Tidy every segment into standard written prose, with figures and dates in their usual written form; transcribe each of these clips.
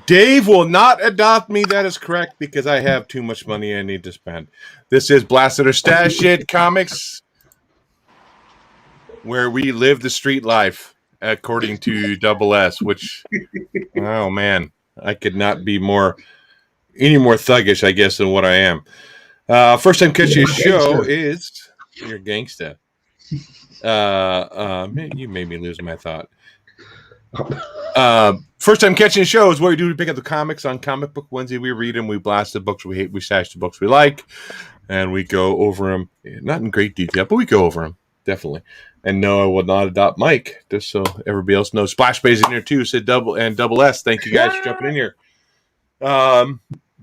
Dave will not adopt me. That is correct, because I have too much money I need to spend. This is Blastin or Stashin Comics, where we live the street life, according to Double S, which, oh man, I could not be any more thuggish, I guess, than what I am. First time catching a show is your gangsta. You made me lose my thought. First time catching a show is what we do to pick up the comics on Comic Book Wednesday. We read them, we blast the books we hate, we stash the books we like, and we go over them. Not in great detail, but we go over them, definitely. And no, I will not adopt Mike, just so everybody else knows. Splash Bay's in here too, said Double S. Thank you guys for jumping in here.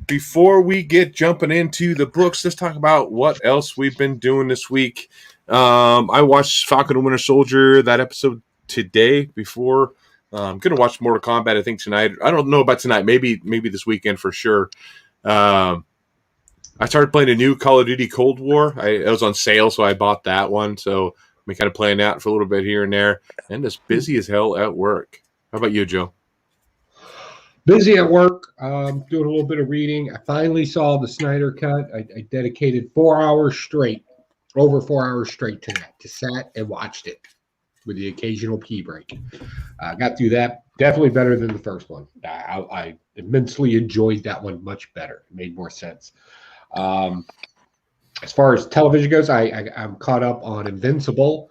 Before we get jumping into the books, let's talk about what else we've been doing this week. I watched Falcon and Winter Soldier, that episode today before. I'm going to watch Mortal Kombat, I think, tonight. I don't know about tonight. Maybe this weekend for sure. I started playing a new Call of Duty Cold War. It was on sale, so I bought that one. So I'm kind of playing that for a little bit here and there. And just busy as hell at work. How about you, Joe? Busy at work. Doing a little bit of reading. I finally saw the Snyder Cut. I dedicated 4 hours straight, over 4 hours straight to that. Just sat and watched it with the occasional pee break. Got through that. Definitely better than the first one. I immensely enjoyed that one much better. It made more sense. As far as television goes, I'm caught up on Invincible,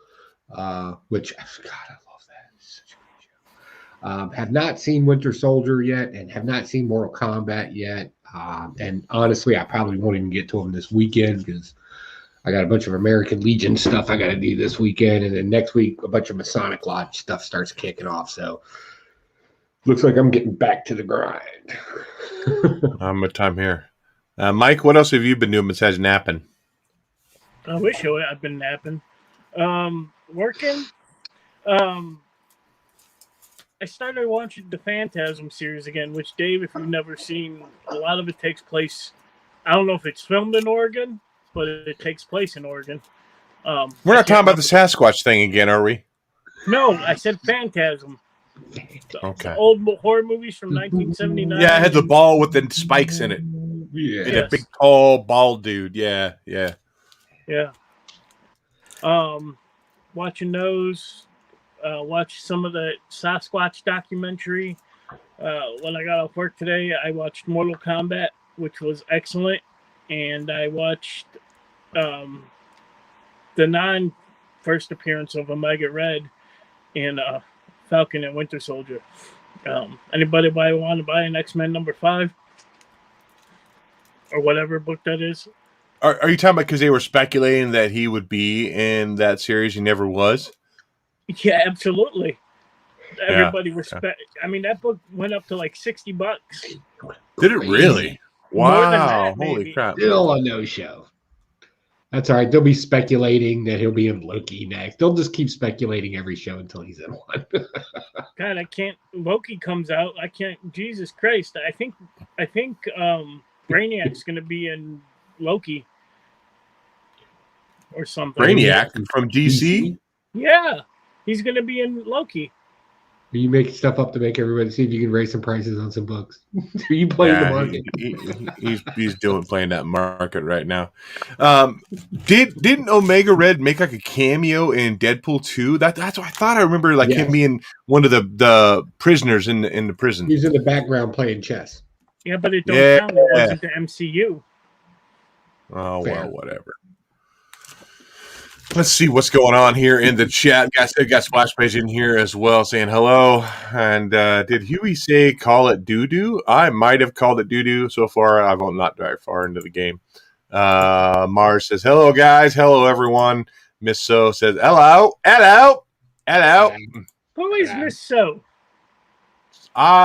which, God, I love that. It's such a great show. Have not seen Winter Soldier yet, and have not seen Mortal Kombat yet. And honestly, I probably won't even get to them this weekend because I got a bunch of American Legion stuff I got to do this weekend, and then next week a bunch of Masonic Lodge stuff starts kicking off. So looks like I'm getting back to the grind. I'm at time here. Mike, what else have you been doing besides napping? I wish I'd been napping. Working. I started watching the Phantasm series again, which, Dave, if you've never seen, a lot of it takes place. I don't know if it's filmed in Oregon, but it takes place in Oregon. We're not talking about the Sasquatch thing again, are we? No, I said Phantasm. Okay. Old horror movies from 1979. Yeah, it had the ball with the spikes in it. Yeah. And a big, tall, bald dude. Yeah. Watching those. Watched some of the Sasquatch documentary. When I got off work today, I watched Mortal Kombat, which was excellent. And I watched the non-first appearance of Omega Red in Falcon and Winter Soldier. Anybody want to buy an X-Men #5? Or whatever book that is? Are you talking about because they were speculating that he would be in that series? He never was? Yeah, absolutely. Everybody I mean, that book went up to like $60. Did it really? Wow. Holy crap. Still a no-show. That's all right. They'll be speculating that he'll be in Loki next. They'll just keep speculating every show until he's in one. God, I can't. Loki comes out. I can't. Jesus Christ. I think Brainiac's going to be in Loki or something. Brainiac from DC? Yeah. He's going to be in Loki. Are you making stuff up to make everybody see if you can raise some prices on some books? Are you playing the market? He's playing that market right now. Didn't Omega Red make like a cameo in Deadpool 2? That's what I thought. I remember him being one of the prisoners in the prison. He's in the background playing chess. Yeah, but it don't count. It wasn't the MCU. Oh, well, whatever. Let's see what's going on here in the chat. Guys, I got Splash Page in here as well saying hello. And did Huey say call it doo-doo? I might have called it doo-doo so far. I've not very far into the game. Mars says, hello, guys. Hello, everyone. Miss So says, hello. Who is Miss So?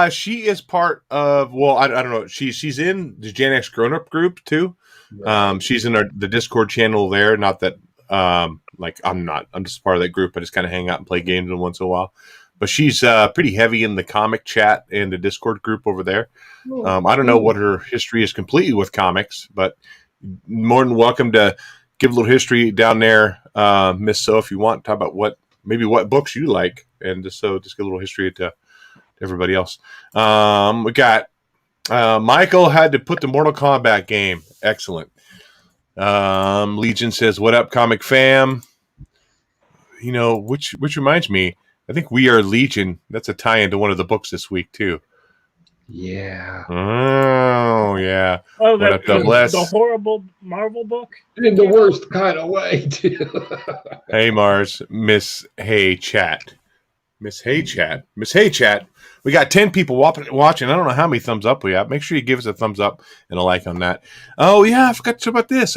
She is part of, well, I don't know. She's in the Gen X Grown-Up group, too. She's in the Discord channel there. Not that I'm just part of that group. I just kind of hang out and play games once in a while. But she's pretty heavy in the comic chat and the Discord group over there. I don't know what her history is completely with comics, but more than welcome to give a little history down there, Miss So, if you want, talk about what books you like, and just get a little history to everybody else. We got Michael had to put the Mortal Kombat game. Excellent. Legion says, "What up, comic fam?" Which reminds me, I think We Are Legion. That's a tie into one of the books this week too. Yeah. Oh yeah. Oh, What up, the horrible Marvel book? In the worst kind of way, too. Hey, Mars. Miss Hey Chat. We got 10 people watching. I don't know how many thumbs up we have. Make sure you give us a thumbs up and a like on that. Oh, yeah. I forgot to talk about this.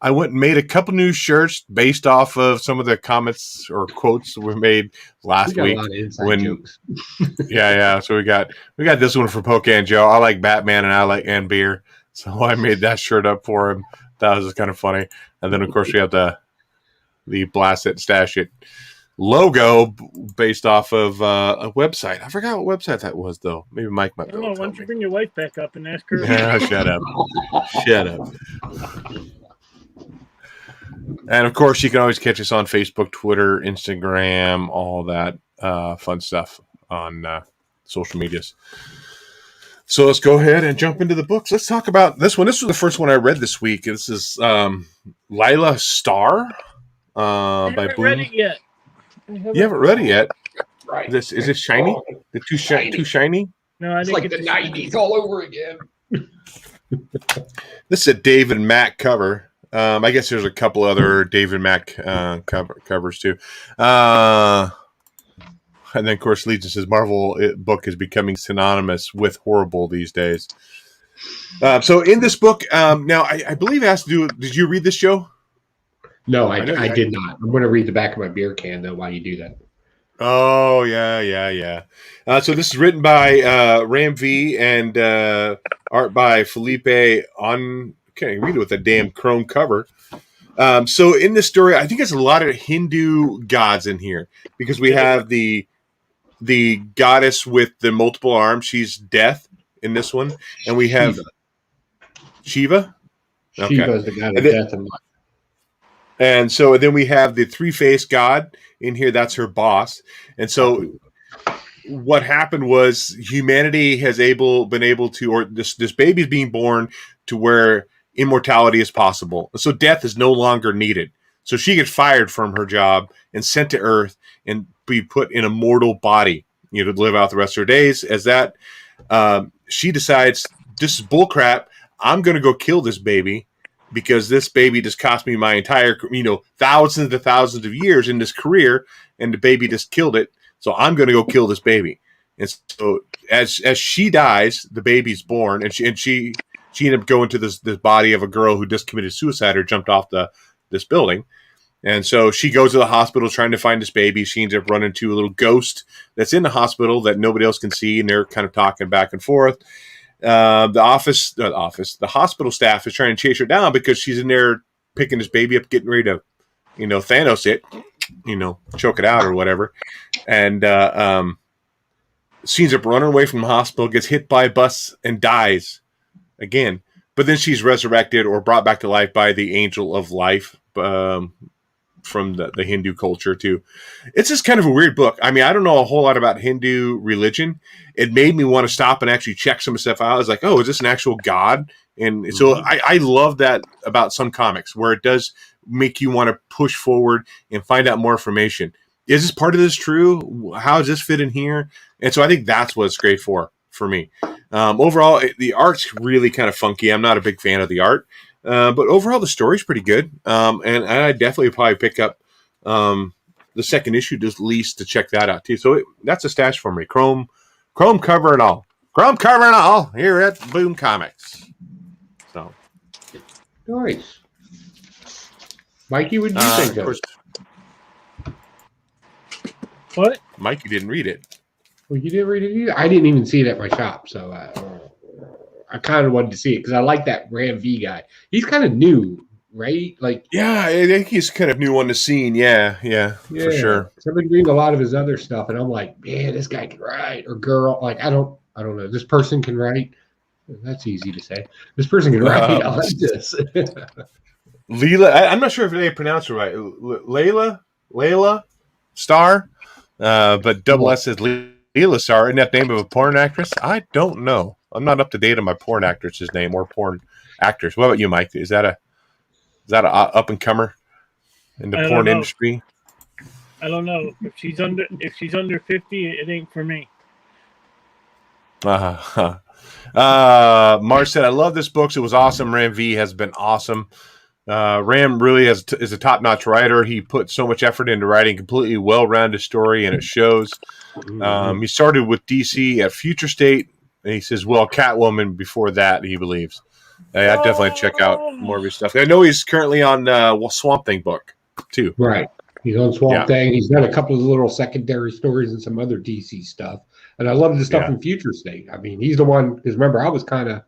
I went and made a couple new shirts based off of some of the comments or quotes that were made last week. A lot of inside jokes. Yeah. So we got this one for Pocan Joe. I like Batman and beer. So I made that shirt up for him. That was just kind of funny. And then, of course, we have the Blastin, Stashin logo based off of a website. I forgot what website that was, though. Maybe Mike might know. Why don't you bring your wife back up and ask her? Yeah, shut up. And, of course, you can always catch us on Facebook, Twitter, Instagram, all that fun stuff on social medias. So let's go ahead and jump into the books. Let's talk about this one. This was the first one I read this week. This is Lila Star by Boom. I haven't read it yet. You haven't read it yet? Right. Is this shiny? The too shiny? No, it's like the 90s all over again. This is a David Mack cover. I guess there's a couple other David Mack covers too. And then, of course, Legion says Marvel book is becoming synonymous with horrible these days. So in this book, now I believe it has to do. Did you read this, Joe? No, I did not. I'm going to read the back of my beer can, though, while you do that. Oh, yeah. So this is written by Ram V and art by Felipe on... Can't read it with a damn chrome cover. So in this story, I think there's a lot of Hindu gods in here because we have the goddess with the multiple arms. She's death in this one. And we have Shiva. Okay. Shiva is the god of death and life. And so then we have the three-faced god in here. That's her boss. And so what happened was humanity has been able to, or this baby's being born to where immortality is possible. So death is no longer needed. So she gets fired from her job and sent to Earth and be put in a mortal body, to live out the rest of her days. As that, she decides, this is bullcrap. I'm going to go kill this baby because this baby just cost me my entire, thousands and thousands of years in this career, and the baby just killed it. So I'm going to go kill this baby. And so as she dies, the baby's born, and she ended up going to this body of a girl who just committed suicide or jumped off this building. And so she goes to the hospital trying to find this baby. She ends up running into a little ghost that's in the hospital that nobody else can see, and they're kind of talking back and forth. The hospital staff is trying to chase her down because she's in there picking this baby up, getting ready to, Thanos it, choke it out or whatever. And she ends up running away from the hospital, gets hit by a bus, and dies again. But then she's resurrected or brought back to life by the Angel of Life from the Hindu culture too. It's just kind of a weird book. I mean, I don't know a whole lot about Hindu religion. It made me want to stop and actually check some stuff out. I was like, oh, is this an actual god? And so I love that about some comics where it does make you want to push forward and find out more information. Is this part of this true? How does this fit in here? And so I think that's what it's great for me. Overall, the art's really kind of funky. I'm not a big fan of the art. But overall, the story's pretty good. And I definitely probably pick up the second issue just least to check that out too. So that's a stash for me. Chrome cover and all. Chrome cover and all here at Boom Comics. So nice. Mikey, what did you think of it? What? Mikey didn't read it. Well, you didn't read it either? I didn't even see it at my shop, so I kind of wanted to see it because I like that Ram V guy. He's kind of new, right? Like, yeah, I think he's kind of new on the scene. Yeah, for sure. So I've been reading a lot of his other stuff, and I'm like, man, this guy can write, or girl. Like, I don't know. This person can write. That's easy to say. This person can write. I like this. Leela. I'm not sure if they pronounce it right. Layla Star, but double S is Leela Star. Isn't that the name of a porn actress? I don't know. I'm not up to date on my porn actress's name or porn actors. What about you, Mike? Is that a up and comer in the I porn don't know. industry? I don't know if she's under 50. It ain't for me. Marsh said, "I love this book. It was awesome. Ram V has been awesome. Ram really is a top-notch writer. He put so much effort into writing completely well-rounded story, and it shows. He started with DC at Future State, and he says, well, Catwoman before that, he believes. I'd definitely check out more of his stuff. I know he's currently on Swamp Thing book, too. Right. He's on Swamp Thing. He's done a couple of little secondary stories and some other DC stuff. And I love the stuff in Future State. I mean, he's the one, because remember, I was kind of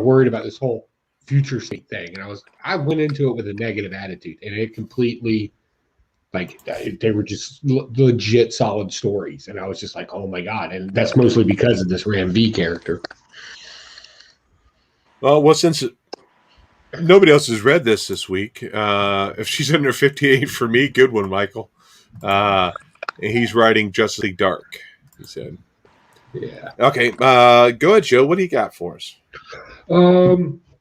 worried about this whole Future State thing. And I went into it with a negative attitude, and it completely, like, they were just legit solid stories. And I was just like, oh my God. And that's mostly because of this Ram V character. Well, since nobody else has read this week, if she's under 58 for me, good one, Michael. He's writing Justice League Dark, he said. Yeah. Okay. Go ahead, Joe. What do you got for us?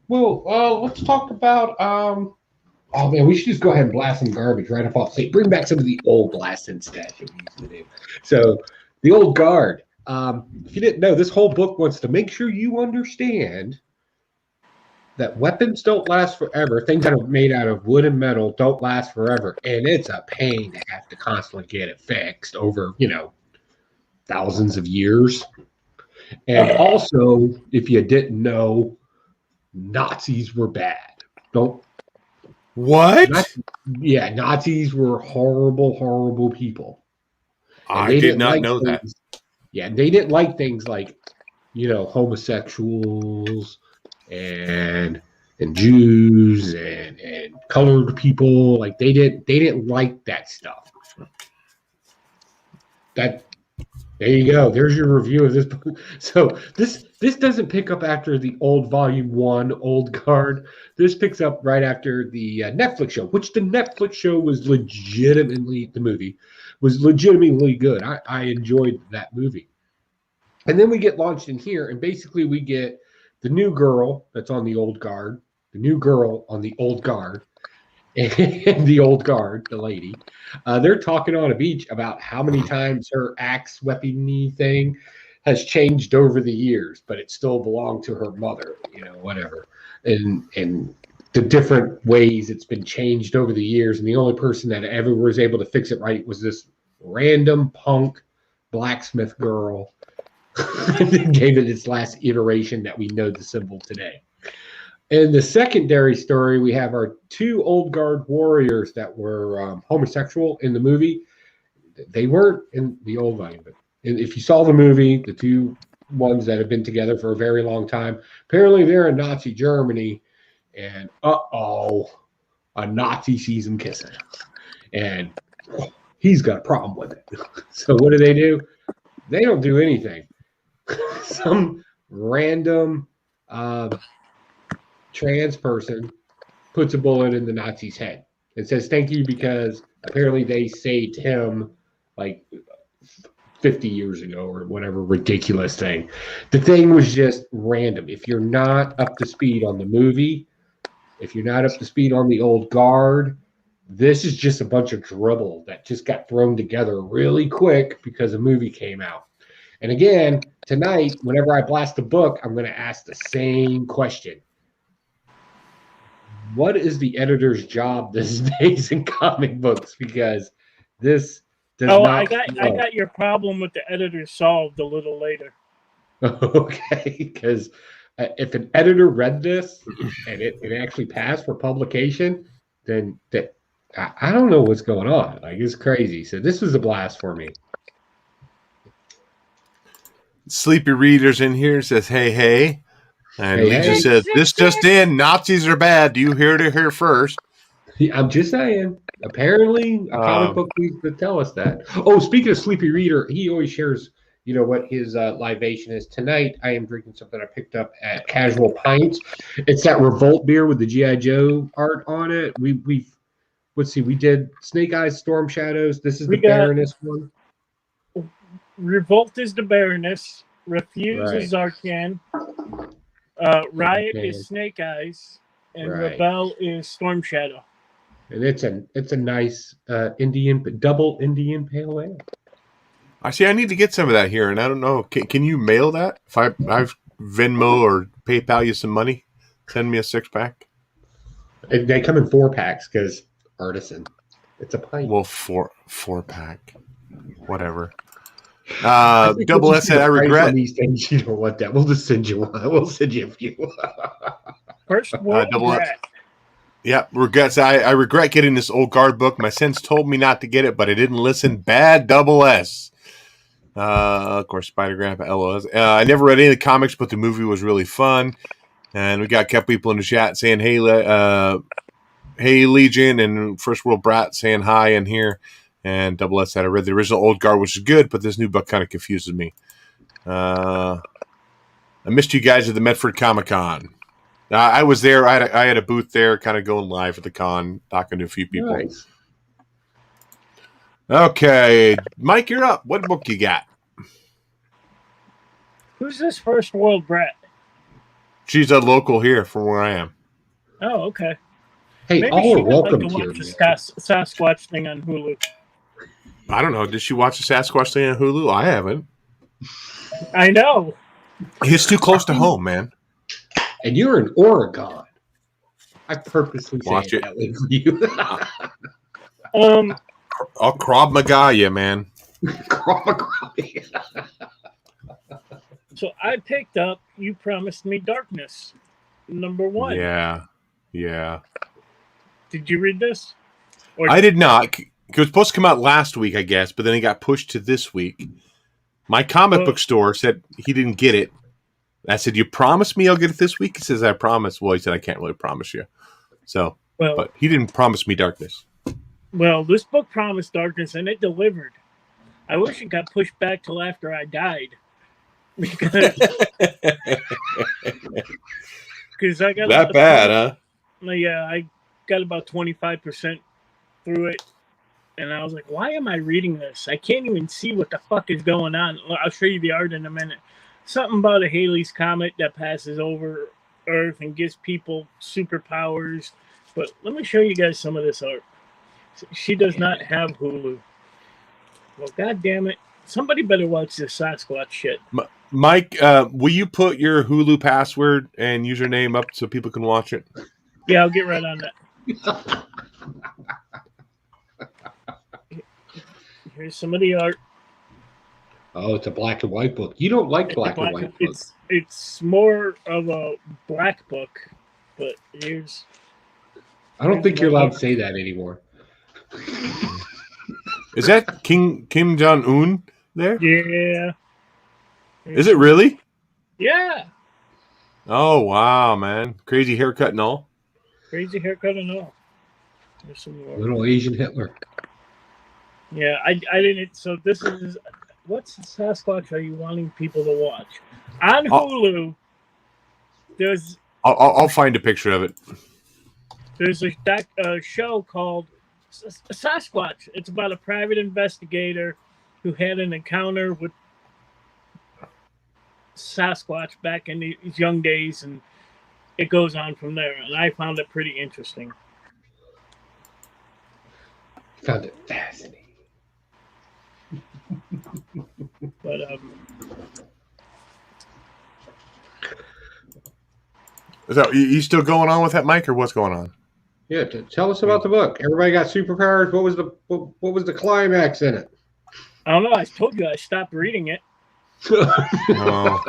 Let's talk about oh man, we should just go ahead and blast some garbage right off. Bring back some of the old Blastin Stashin we used to do. So the old guard. If you didn't know, this whole book wants to make sure you understand that weapons don't last forever. Things that are made out of wood and metal don't last forever. And it's a pain to have to constantly get it fixed over, thousands of years. And also, if you didn't know, Nazis were bad. What? Nazis were horrible, horrible people. I did not know that. Yeah, they didn't like things like, homosexuals and Jews and colored people. Like they didn't like that stuff. There you go. There's your review of this book. So this doesn't pick up after the old volume 1 Old Guard. This picks up right after the Netflix show, which the Netflix show was legitimately good. I enjoyed that movie. And then we get launched in here, and basically we get the new girl that's on the Old Guard, the new girl on the Old Guard, and the Old Guard, the lady. They're talking on a beach about how many times her axe weapon-y thing has changed over the years, but it still belonged to her mother, whatever. And the different ways it's been changed over the years. And the only person that ever was able to fix it right was this random punk blacksmith girl. Gave it its last iteration that we know the symbol today. In the secondary story, we have our 2 Old Guard warriors that were homosexual in the movie. They weren't in the old volume, but if you saw the movie, the 2 ones that have been together for a very long time, apparently they're in Nazi Germany, and a Nazi sees them kissing, and he's got a problem with it. So what do? They don't do anything. Some random trans person puts a bullet in the Nazi's head and says thank you because apparently they saved him like 50 years ago or whatever ridiculous thing. The thing was just random. If you're not up to speed on the movie, if you're not up to speed on the Old Guard, this is just a bunch of dribble that just got thrown together really quick because a movie came out. And again, tonight, whenever I blast a book, I'm going to ask the same question. What is the editor's job these days in comic books? Because this does not. I got your problem with the editor solved a little later. Okay, because if an editor read this and it actually passed for publication, then I don't know what's going on. Like, it's crazy. So this was a blast for me. Sleepy Readers in here says, hey. And Legion says, this just in, Nazis are bad. Do you hear it here first? I'm just saying. Apparently, a comic book needs to tell us that. Oh, speaking of Sleepy Reader, he always shares, you know what his libation is. Tonight, I am drinking something I picked up at Casual Pints. It's that Revolt beer with the GI Joe art on it. We've let's see, we did Snake Eyes, Storm Shadows. This is We the got Baroness one. Revolt is the Baroness. Refuse Right. is Zarkan. Riot Okay. is Snake Eyes. And Right. Rebel is Storm Shadow. And it's a nice double Indian pale ale. I see. I need to get some of that here, and I don't know. Can you mail that? If I've Venmo or PayPal you some money, send me a 6-pack. They come in 4-packs because artisan. It's a pint. Well, 4-pack, whatever. Double S said, "I regret." On these things, you don't want that. We'll just send you one. We'll send you a few. First World Double S. Brat. Yeah, regrets. I regret getting this old guard book. My sins told me not to get it, but I didn't listen. Bad Double S. Of course, Spider Grandpa LOS. I never read any of the comics, but the movie was really fun. And we got kept people in the chat saying, hey, Legion, and First World Brat saying hi in here. And Double S said, I read the original Old Guard, which is good, but this new book kind of confuses me. I missed you guys at the Medford Comic-Con. I was there. I had a booth there, kind of going live at the con, talking to a few people. Nice. Okay, Mike, you're up. What book you got? Who's this First World Brat? She's a local here from where I am. Oh, okay. Hey, Maybe all she are would welcome like to here. watch the Sasquatch thing on Hulu. I don't know. Did she watch the Sasquatch thing on Hulu? I haven't. I know. It's too close to home, man. And you're in Oregon. I purposely Watch say it. that way for you. I'll Krav Maga you, man. So I picked up You Promised Me Darkness, #1. Yeah. Did you read this? Or I did not. It was supposed to come out last week, I guess, but then it got pushed to this week. My comic book store said he didn't get it. I said, "You promised me I'll get it this week?" He says, "I promise." Well, he said, "I can't really promise you." So, but he didn't promise me darkness. Well, this book promised darkness, and it delivered. I wish it got pushed back till after I died. Because I got that bad, huh? Yeah, I got about 25% through it, and I was like, "Why am I reading this? I can't even see what the fuck is going on." I'll show you the art in a minute. Something about a Halley's Comet that passes over Earth and gives people superpowers. But let me show you guys some of this art. She does not have Hulu. Well, God damn it. Somebody better watch this Sasquatch shit. Mike, will you put your Hulu password and username up so people can watch it? Yeah, I'll get right on that. Here's some of the art. Oh, it's a black and white book. You don't like black and white books. It's more of a black book, but here's... I don't think you're allowed to say that anymore. Is that Kim Jong-un there? Yeah. Is it really? Yeah. Oh, wow, man. Crazy haircut and all? Crazy haircut and all. There's some more. Little Asian Hitler. Yeah, I didn't... So this is... What Sasquatch are you wanting people to watch? On Hulu, there's... I'll find a picture of it. There's a show called Sasquatch. It's about a private investigator who had an encounter with Sasquatch back in his young days, and it goes on from there. And I found it pretty interesting. Found it fascinating. But So you still going on with that, Mike, or what's going on? Yeah, tell us about the book. Everybody got superpowers. What was the climax in it? I don't know. I told you I stopped reading it. Oh.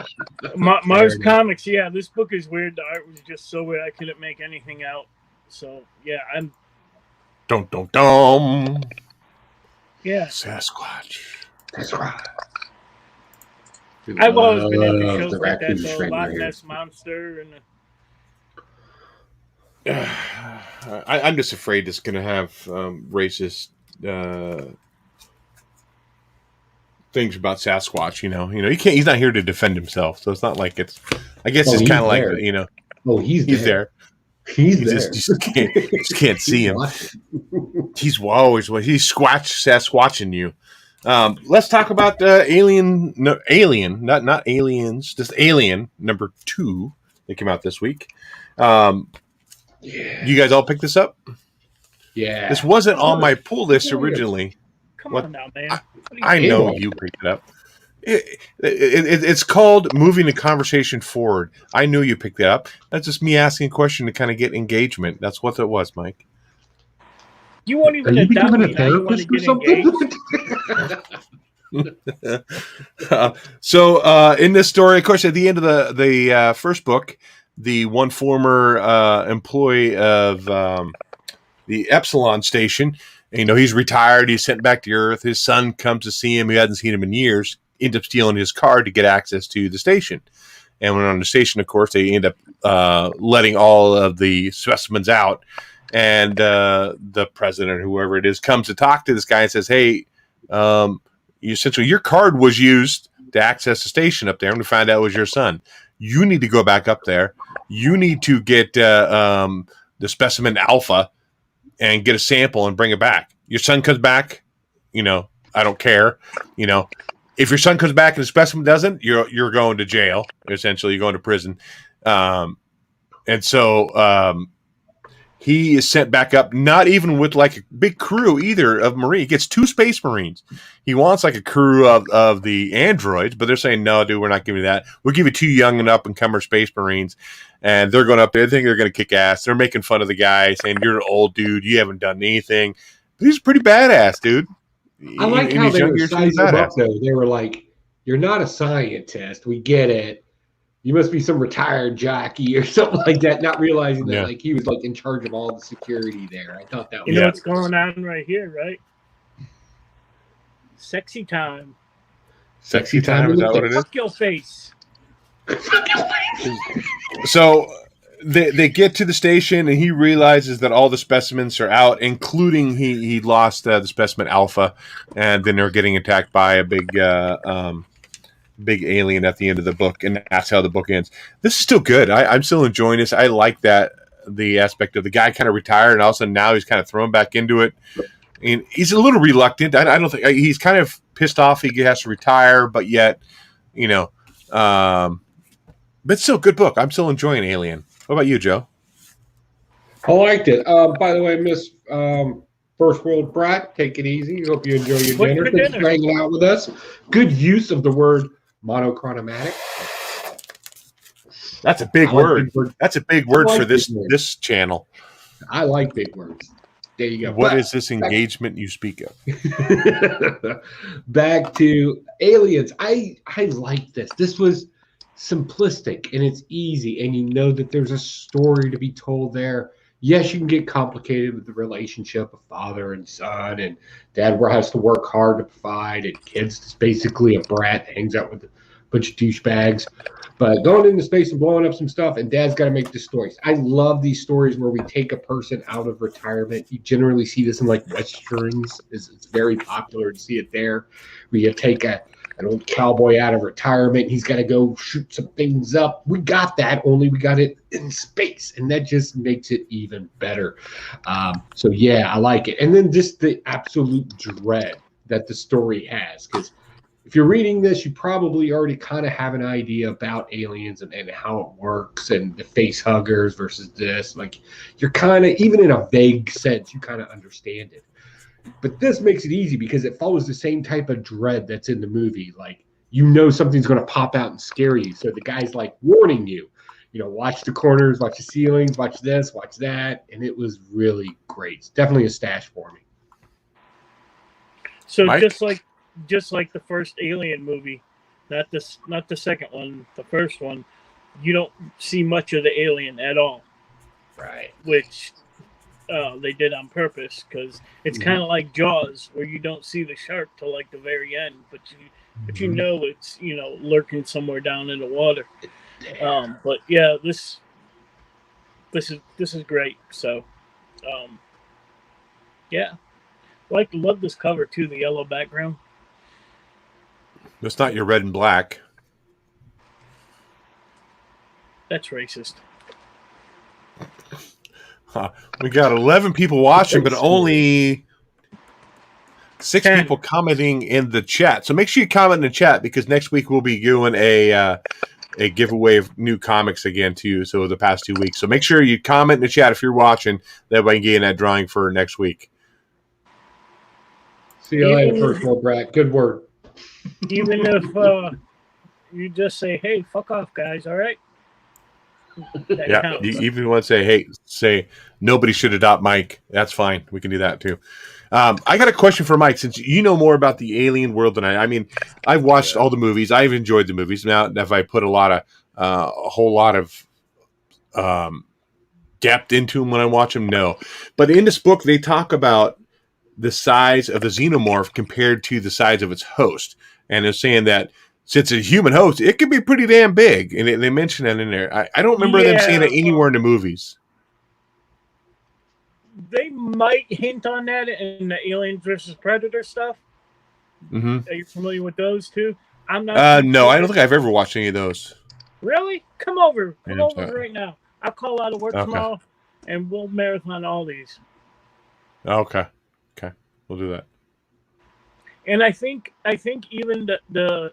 Mars Comics. Yeah, this book is weird. The art was just so weird. I couldn't make anything out. So yeah, I'm. Dum dum dum. Yeah. Sasquatch. That's right. I've always been into shows the like that, raccoon though. shrimp Loch right here. Ness Monster and. I'm just afraid it's going to have racist things about Sasquatch. He can't. He's not here to defend himself, so it's not like it's. I guess it's he's kind of like there. Oh, he's he's there. there. He's You there. just can't see him. watching. He's always Sasquatching you. Let's talk about Alien, not Aliens, just Alien number 2 that came out this week. Yeah. You guys all picked this up? Yeah. This wasn't on my pull list originally. Come on now, man. I know you picked it up. It's called moving the conversation forward. I knew you picked it up. That's just me asking a question to kind of get engagement. That's what it was, Mike. You won't even Are you adopt becoming me. a Now you want therapist to or get something? So in this story, of course, at the end of the first book, the one former employee of the Epsilon station, he's retired. He's sent back to Earth. His son comes to see him. He hasn't seen him in years. Ends up stealing his car to get access to the station. And when on the station, of course, they end up letting all of the specimens out. And the president or whoever it is comes to talk to this guy and says, hey, essentially your card was used to access the station up there, and we found out it was your son. You need to go back up there. You need to get the specimen alpha and get a sample and bring it back. Your son comes back, I don't care. If your son comes back and the specimen doesn't, you're going to jail. Essentially, you're going to prison. And so he is sent back up, not even with like a big crew either of Marine. He gets 2 Space Marines. He wants like a crew of the androids, but they're saying, no, dude, we're not giving you that. We'll give you 2 young and up and comer Space Marines. And they're going up there. They think they're going to kick ass. They're making fun of the guy, saying, you're an old dude. You haven't done anything. But he's pretty badass, dude. I like how they were sizing him up, though. They were like, you're not a scientist. We get it. You must be some retired jockey or something like that, not realizing that like he was like in charge of all the security there. I thought that was You know what's going on right here, right? Sexy time. Sexy time, is that what it is? Fuck your face. So they get to the station and he realizes that all the specimens are out, including he lost the specimen alpha, and then they're getting attacked by a big alien at the end of the book, and that's how the book ends. This is still good. I'm still enjoying this. I like that the aspect of the guy kind of retired, and all of a sudden now he's kind of thrown back into it. And he's a little reluctant. I don't think he's kind of pissed off he has to retire, but yet, but still good book. I'm still enjoying Alien. What about you, Joe? I liked it. By the way, Miss First World Brat, take it easy. Hope you enjoy your dinner. Thanks for hanging out with us. Good use of the word monochromatic. That's a big word. That's a big word for this channel. I like big words. There you go. What is this engagement you speak of? Back to Aliens. I like this. This was simplistic and it's easy, and you know that there's a story to be told there. Yes, you can get complicated with the relationship of father and son, and dad has to work hard to provide, and kids is basically a brat that hangs out with a bunch of douchebags. But going into space and blowing up some stuff, and dad's got to make the stories. I love these stories where we take a person out of retirement. You generally see this in like westerns. It's very popular to see it there, where you take an old cowboy out of retirement. He's got to go shoot some things up. We got that, only we got it in space, and that just makes it even better. So yeah, I like it. And then just the absolute dread that the story has, because if you're reading this, you probably already kind of have an idea about aliens and how it works, and the face huggers versus this. Like, you're kind of, even in a vague sense, you kind of understand it. But this makes it easy because it follows the same type of dread that's in the movie. Like, something's going to pop out and scare you. So the guy's like warning you, watch the corners, watch the ceilings, watch this, watch that. And it was really great. It's definitely a stash for me. So Mike? just like the first Alien movie, not the second one, the first one, you don't see much of the alien at all. Right. Which they did on purpose, because it's kind of like Jaws, where you don't see the shark till like the very end, but you know it's lurking somewhere down in the water. But yeah, this is great. So yeah, love this cover too, the yellow background. It's not your red and black. That's racist. We got 11 people watching, but only 6 10. people commenting in the chat. So make sure you comment in the chat, because next week we'll be doing a giveaway of new comics again too. So the past 2 weeks. So make sure you comment in the chat if you're watching. That way I can get in that drawing for next week. See you later, personal Brad. Good work. Even if you just say, "Hey, fuck off, guys," all right? That counts. You even want to say, "Hey, say nobody should adopt Mike." That's fine. We can do that too. I got a question for Mike, since you know more about the alien world than I mean, I've watched all the movies. I've enjoyed the movies. Now, if I put a whole lot of depth into them when I watch them, no. But in this book, they talk about the size of the xenomorph compared to the size of its host, and they're saying that since it's a human host, it can be pretty damn big, and they mention that in there. I don't remember them saying it anywhere in the movies. They might hint on that in the Aliens versus Predator stuff. Mm-hmm. Are you familiar with those two? I'm not. No, I don't think I've ever watched any of those. Really? Come over right now. I'll call out of work tomorrow, and we'll marathon all these. Okay, we'll do that. And I think even the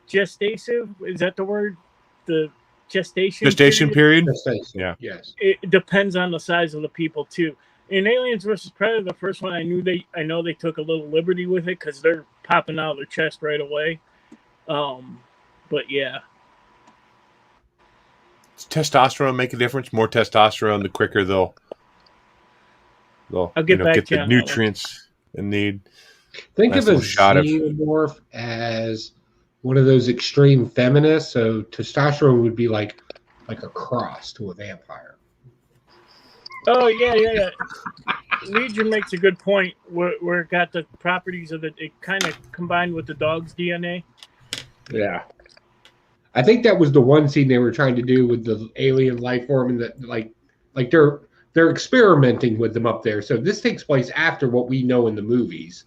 gestative, is that the word? The gestation period? Yeah. Yes. It depends on the size of the people too. In Aliens versus Predator, the first one, I know they took a little liberty with it because they're popping out of their chest right away. But yeah. Does testosterone make a difference? More testosterone, the quicker they'll I'll get the nutrients they need. Think of a xenomorph as one of those extreme feminists. So testosterone would be like a cross to a vampire. Oh yeah. Legion makes a good point. Where it got the properties of it kind of combined with the dog's DNA. Yeah, I think that was the one scene they were trying to do with the alien life form, and that like they're experimenting with them up there. So this takes place after what we know in the movies,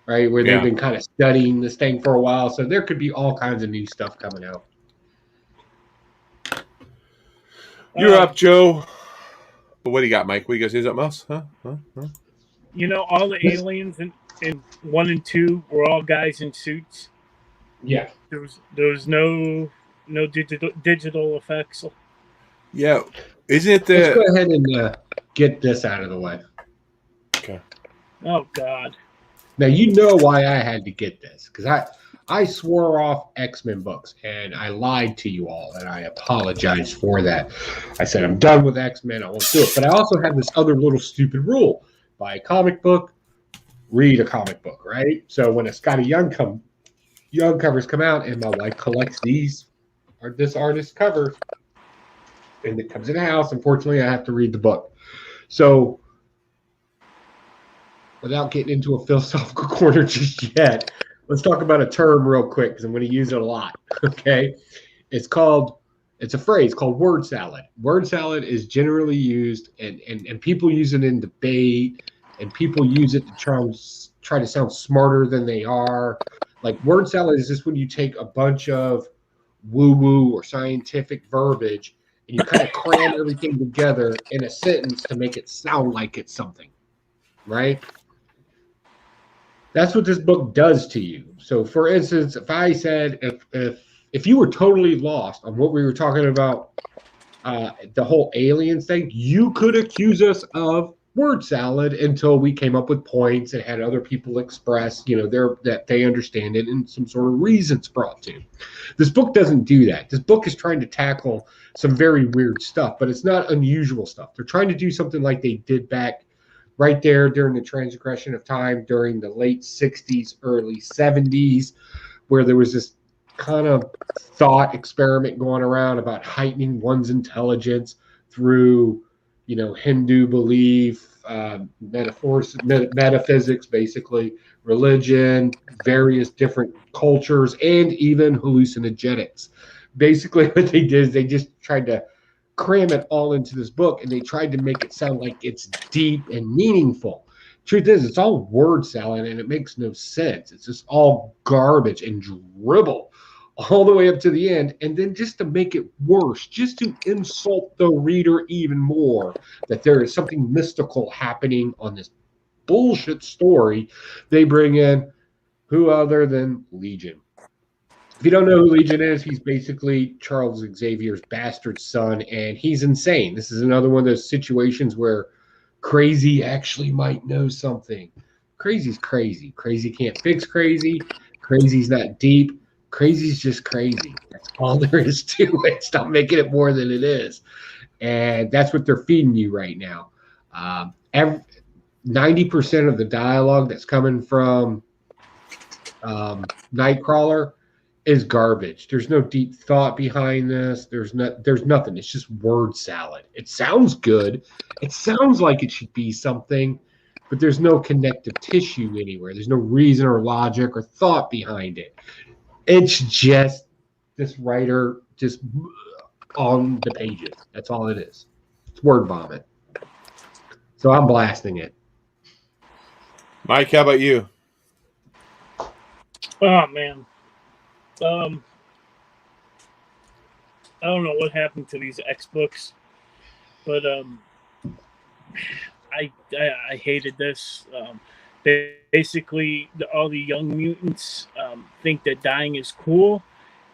right? Where they've been kind of studying this thing for a while. So there could be all kinds of new stuff coming out. You're up, Joe. What do you got, Mike? What do you guys say? Something else? Huh? You know, all the aliens in 1 and 2 were all guys in suits. Yeah. There was no digital effects. Yeah. Isn't it the... Let's go ahead and get this out of the way. Okay. Oh, God. Now, you know why I had to get this. Because I swore off X-Men books, and I lied to you all, and I apologize for that. I said, I'm done with X-Men. I won't do it. But I also have this other little stupid rule. Buy a comic book, read a comic book, right? So when a Scotty Young covers come out, and my wife collects this artist's covers, and it comes in the house, unfortunately, I have to read the book. So without getting into a philosophical corner just yet, let's talk about a term real quick, because I'm going to use it a lot. Okay, it's a phrase called word salad. Word salad is generally used, and people use it in debate, and people use it to try to sound smarter than they are. Like, word salad is just when you take a bunch of woo-woo or scientific verbiage and you kind of cram everything together in a sentence to make it sound like it's something, right? That's what this book does to you. So, for instance, if I said, if you were totally lost on what we were talking about, the whole aliens thing, you could accuse us of word salad until we came up with points and had other people express, that they understand it and some sort of reasons brought to. This book doesn't do that. This book is trying to tackle some very weird stuff, but it's not unusual stuff. They're trying to do something like they did back right there during the transgression of time during the late 60s, early 70s, where there was this kind of thought experiment going around about heightening one's intelligence through, Hindu belief, metaphysics, basically, religion, various different cultures, and even hallucinogenics. Basically, what they did is they just tried to cram it all into this book, and they tried to make it sound like it's deep and meaningful. Truth is, it's all word salad and it makes no sense. It's just all garbage and dribble all the way up to the end. And then just to make it worse, just to insult the reader even more, that there is something mystical happening on this bullshit story, they bring in who other than Legion. If you don't know who Legion is, he's basically Charles Xavier's bastard son, and he's insane. This is another one of those situations where crazy actually might know something. Crazy's crazy. Crazy can't fix crazy. Crazy's not deep. Crazy's just crazy. That's all there is to it. Stop making it more than it is. And that's what they're feeding you right now. 90% of the dialogue that's coming from Nightcrawler is garbage. There's no deep thought behind this. There's nothing. It's just word salad. It sounds good. It sounds like it should be something, but there's no connective tissue anywhere. There's no reason or logic or thought behind it. It's just this writer just on the pages. That's all it is. It's word vomit. So I'm blasting it. Mike, how about you? Oh man. I don't know what happened to these X books, but I hated this. Basically, all the young mutants think that dying is cool,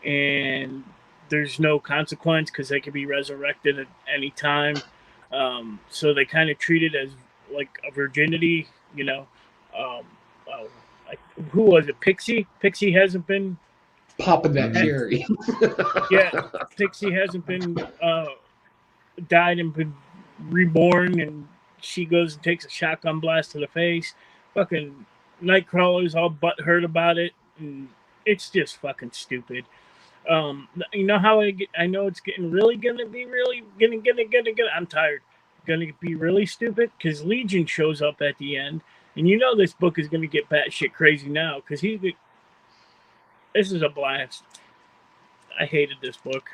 and there's no consequence because they can be resurrected at any time. So they kind of treat it as like a virginity, you know. Who was it? Pixie? Pixie hasn't been popping that cherry. Yeah, Pixie hasn't been died and been reborn, and she goes and takes a shotgun blast to the face. Fucking Nightcrawler's all butthurt about it, and it's just fucking stupid. You know how I know it's gonna be really I'm tired. Gonna be really stupid because Legion shows up at the end, and you know this book is gonna get batshit crazy now because this is a blast. I hated this book.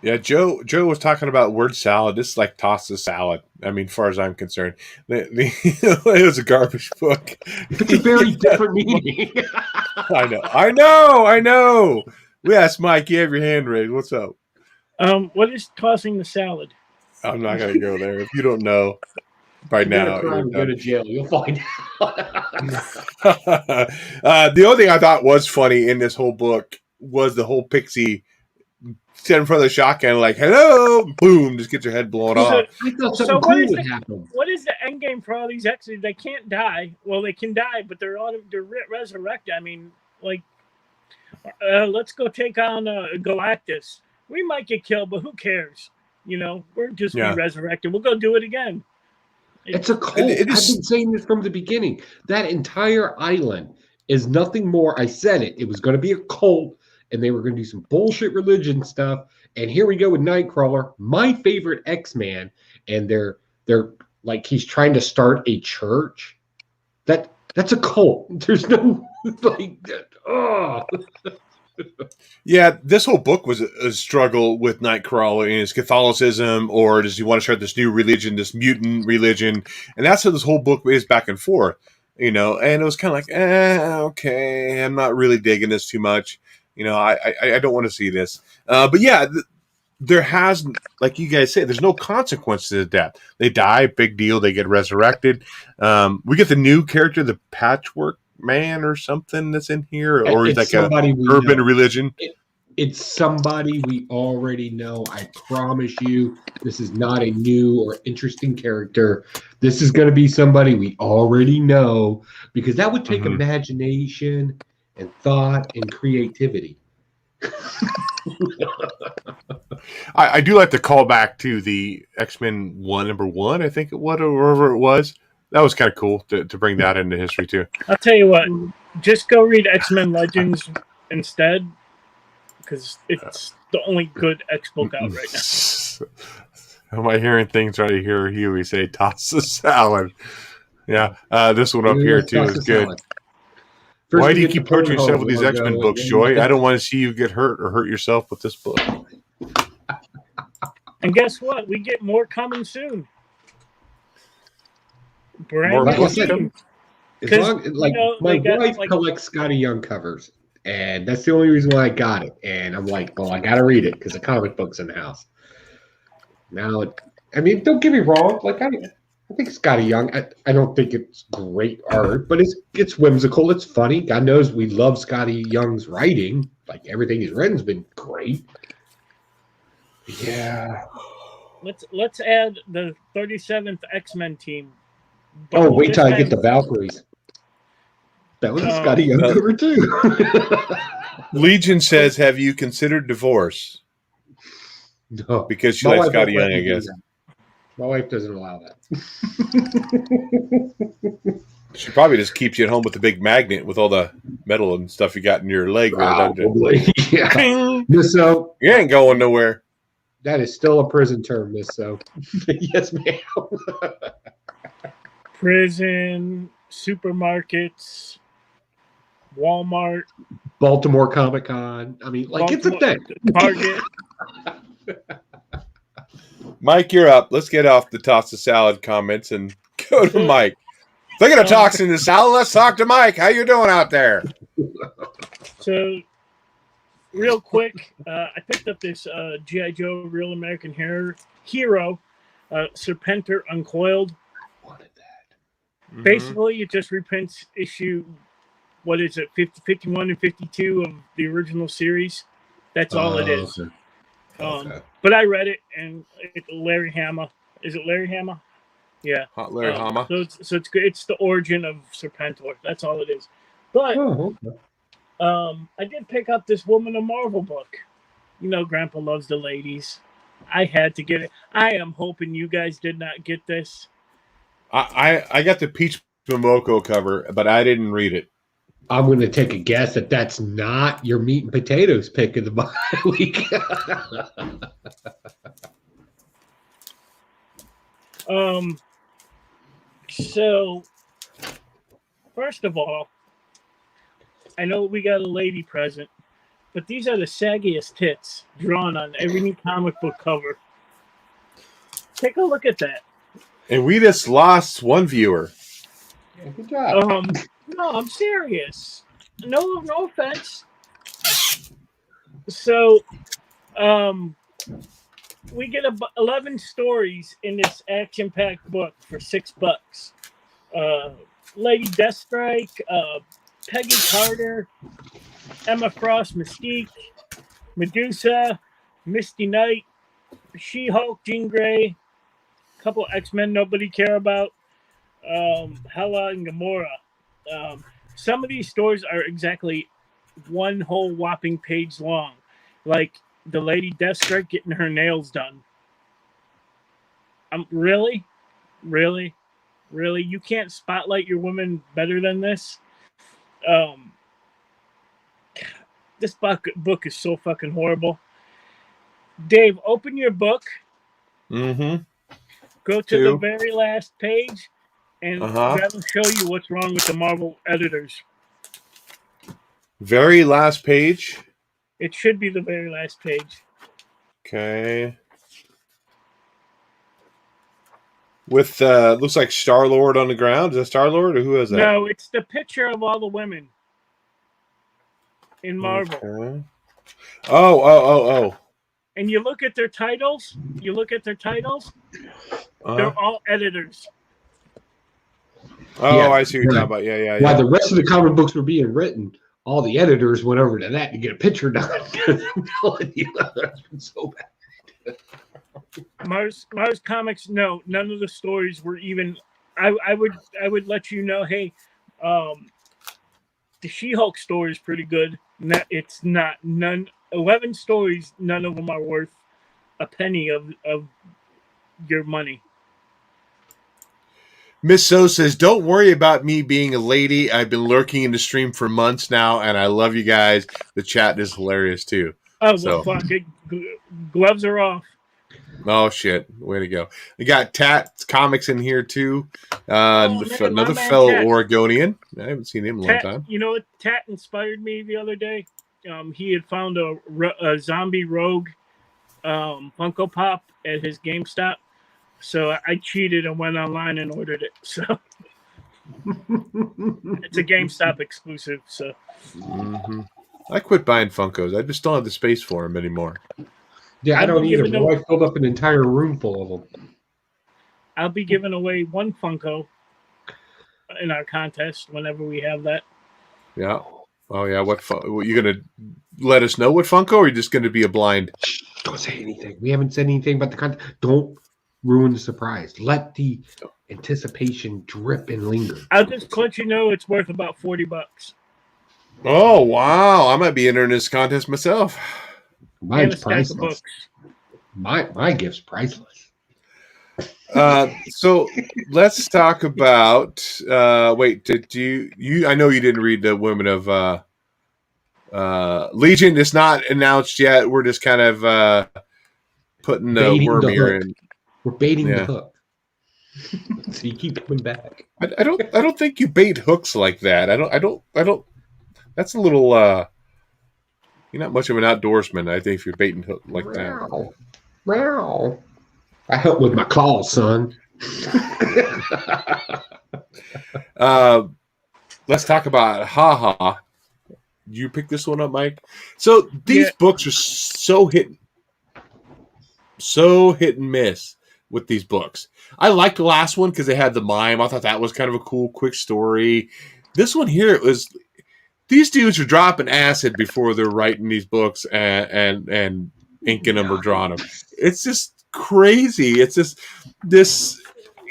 Yeah, Joe was talking about word salad. This is like toss of salad. I mean, as far as I'm concerned, it was a garbage book. It's a very different meaning. I know. Yes, Mike, you have your hand raised. What's up? What is tossing the salad? I'm not gonna go there. If you don't know by now, you're go to jail. You'll find out. The only thing I thought was funny in this whole book was the whole Pixie stand in front of the shotgun, like, hello, boom, just gets your head blown off. I thought something cool would happen. What is the end game for all these X's? They can't die. Well, they can die, but they're resurrected. I mean, like, let's go take on Galactus. We might get killed, but who cares? You know, we're just resurrected. We'll go do it again. It's a cult. I've been saying this from the beginning. That entire island is nothing more. I said it. It was going to be a cult, and they were going to do some bullshit religion stuff. And here we go with Nightcrawler, my favorite X-Man, and they're like he's trying to start a church. That's a cult. There's no like. Oh. Yeah, this whole book was a struggle with Nightcrawler and his Catholicism, or does he want to start this new religion, this mutant religion? And that's how this whole book is back and forth, you know. And it was kind of like, okay, I'm not really digging this too much, you know. I don't want to see this, but yeah, there has, like you guys say, there's no consequence to death. They die, big deal. They get resurrected. We get the new character, the Patchwork Man or something that's in here, or he's like a urban religion. It's somebody we already know. I promise you, this is not a new or interesting character. This is going to be somebody we already know, because that would take imagination and thought and creativity. I do like the callback to the X-Men #1, I think it was, or wherever it was. That was kind of cool to bring that into history too. I'll tell you what, just go read X-Men Legends instead, because it's the only good X book out right now. Am I hearing things right here? Huey say, "Toss the salad." Yeah, this one up here too is good. Why do you keep hurting yourself with these X-Men books, Joy? I don't want to see you get hurt or hurt yourself with this book. And guess what? We get more coming soon. Brand Like new I said, team. as 'Cause, long like you know, my they got, wife like- collects Scotty Young covers, and that's the only reason why I got it. And I'm like, well, I got to read it because the comic book's in the house. Now, I mean, don't get me wrong. Like I think Scotty Young. I don't think it's great art, but it's whimsical. It's funny. God knows we love Scotty Young's writing. Like everything he's written's been great. Yeah. Let's add the 37th X-Men team. Oh, But wait till I get the the Valkyries. That was a Oh, Scotty Young no. cover too. Legion says, "Have you considered divorce?" No, Because she my likes wife won't Scotty let Young, I me do guess. that. My wife doesn't allow that. She probably just keeps you at home with the big magnet with all the metal and stuff you got in your leg there, doesn't it? Probably, yeah. Ping! Miss So, You ain't going nowhere. that is still a prison term, Miss So. Yes, ma'am. prison, supermarkets, Walmart, Baltimore Comic Con. I mean, like it's a thing. Target. Mike, you're up. Let's get off the toss the salad comments and go to Mike. Thinking of tossing the salad, let's talk to Mike. How you doing out there? So, real quick, I picked up this G.I. Joe Real American Hero, Serpentor Uncoiled. Wanted that. Mm-hmm. Basically, it just reprints issue, what is it, 50, 51 and 52 of the original series. That's all it is. Okay. Okay. But I read it, and it's Larry Hama. Is it Larry Hama? Yeah. Hot Larry Hama. So it's good. It's the origin of Serpentor. That's all it is. But Oh, okay. I did pick up this Woman of Marvel book. You know, Grandpa loves the ladies. I had to get it. I am hoping you guys did not get this. I got the Peach Momoko cover, but I didn't read it. I'm going to take a guess that that's not your meat and potatoes pick of the week. So, first of all, I know we got a lady present, but these are the saggiest tits drawn on every new comic book cover. Take a look at that. And we just lost one viewer. Yeah, good job. No, I'm serious. No offense. So, we get 11 stories in this action-packed book for $6. Lady Deathstrike, Peggy Carter, Emma Frost, Mystique, Medusa, Misty Knight, She-Hulk, Jean Grey, a couple X-Men nobody care about, Hela and Gamora. Some of these stories are exactly one whole whopping page long. Like the Lady Deathstrike getting her nails done. Really? You can't spotlight your woman better than this? This book is so fucking horrible. Dave, open your book. Mm-hmm. Go to the very last page and that'll show you what's wrong with the Marvel editors. Very last page? It should be the very last page. Okay. With, looks like Star-Lord on the ground. Is that Star-Lord or who is that? No, it's the picture of all the women in Marvel. Okay. Oh. And you look at their titles. They're all editors. Oh, Yeah, I see what you're talking about. Yeah. While the rest of the comic books were being written, all the editors went over to that to get a picture done. I'm telling you, that's been so bad. Mars Comics, no, none of the stories were even. I would let you know, hey, the She-Hulk story is pretty good. It's not 11 stories. None of them are worth a penny of your money. Miss So says, don't worry about me being a lady. I've been lurking in the stream for months now, and I love you guys. The chat is hilarious, too. Oh, well, fuck it. Gloves are off. Oh, shit. Way to go. We got Tat Comics in here, too. Another fellow Tat. Oregonian. I haven't seen him in a long time. You know what? Tat inspired me the other day. He had found a zombie rogue Funko Pop at his GameStop. So I cheated and went online and ordered it. So it's a GameStop exclusive. So I quit buying Funkos. I just don't have the space for them anymore. Yeah, I don't either. My wife filled up an entire room full of them. I'll be giving away one Funko in our contest whenever we have that. Yeah. Oh, yeah. What you going to let us know what Funko, or are you just going to be a blind? Don't say anything. We haven't said anything about the content. Don't ruin the surprise. Let the anticipation drip and linger. I'll just let you know it's worth about $40. Oh, wow. I might be entering this contest myself. Mine's priceless. My gift's priceless. So let's talk about wait, did you I know you didn't read the Women of Legion. It's not announced yet. We're just kind of putting the worm ear in. We're baiting the hook. So you keep coming back. I don't think you bait hooks like that. I don't that's a little you're not much of an outdoorsman, I think, if you're baiting hook like that. Meow. I help with my claws, son. Let's talk about haha. You pick this one up, Mike? So these books are so hit and miss with these books. I liked the last one because they had the mime. I thought that was kind of a cool, quick story. This one here, it was these dudes are dropping acid before they're writing these books and inking them or drawing them. It's just crazy. It's just this,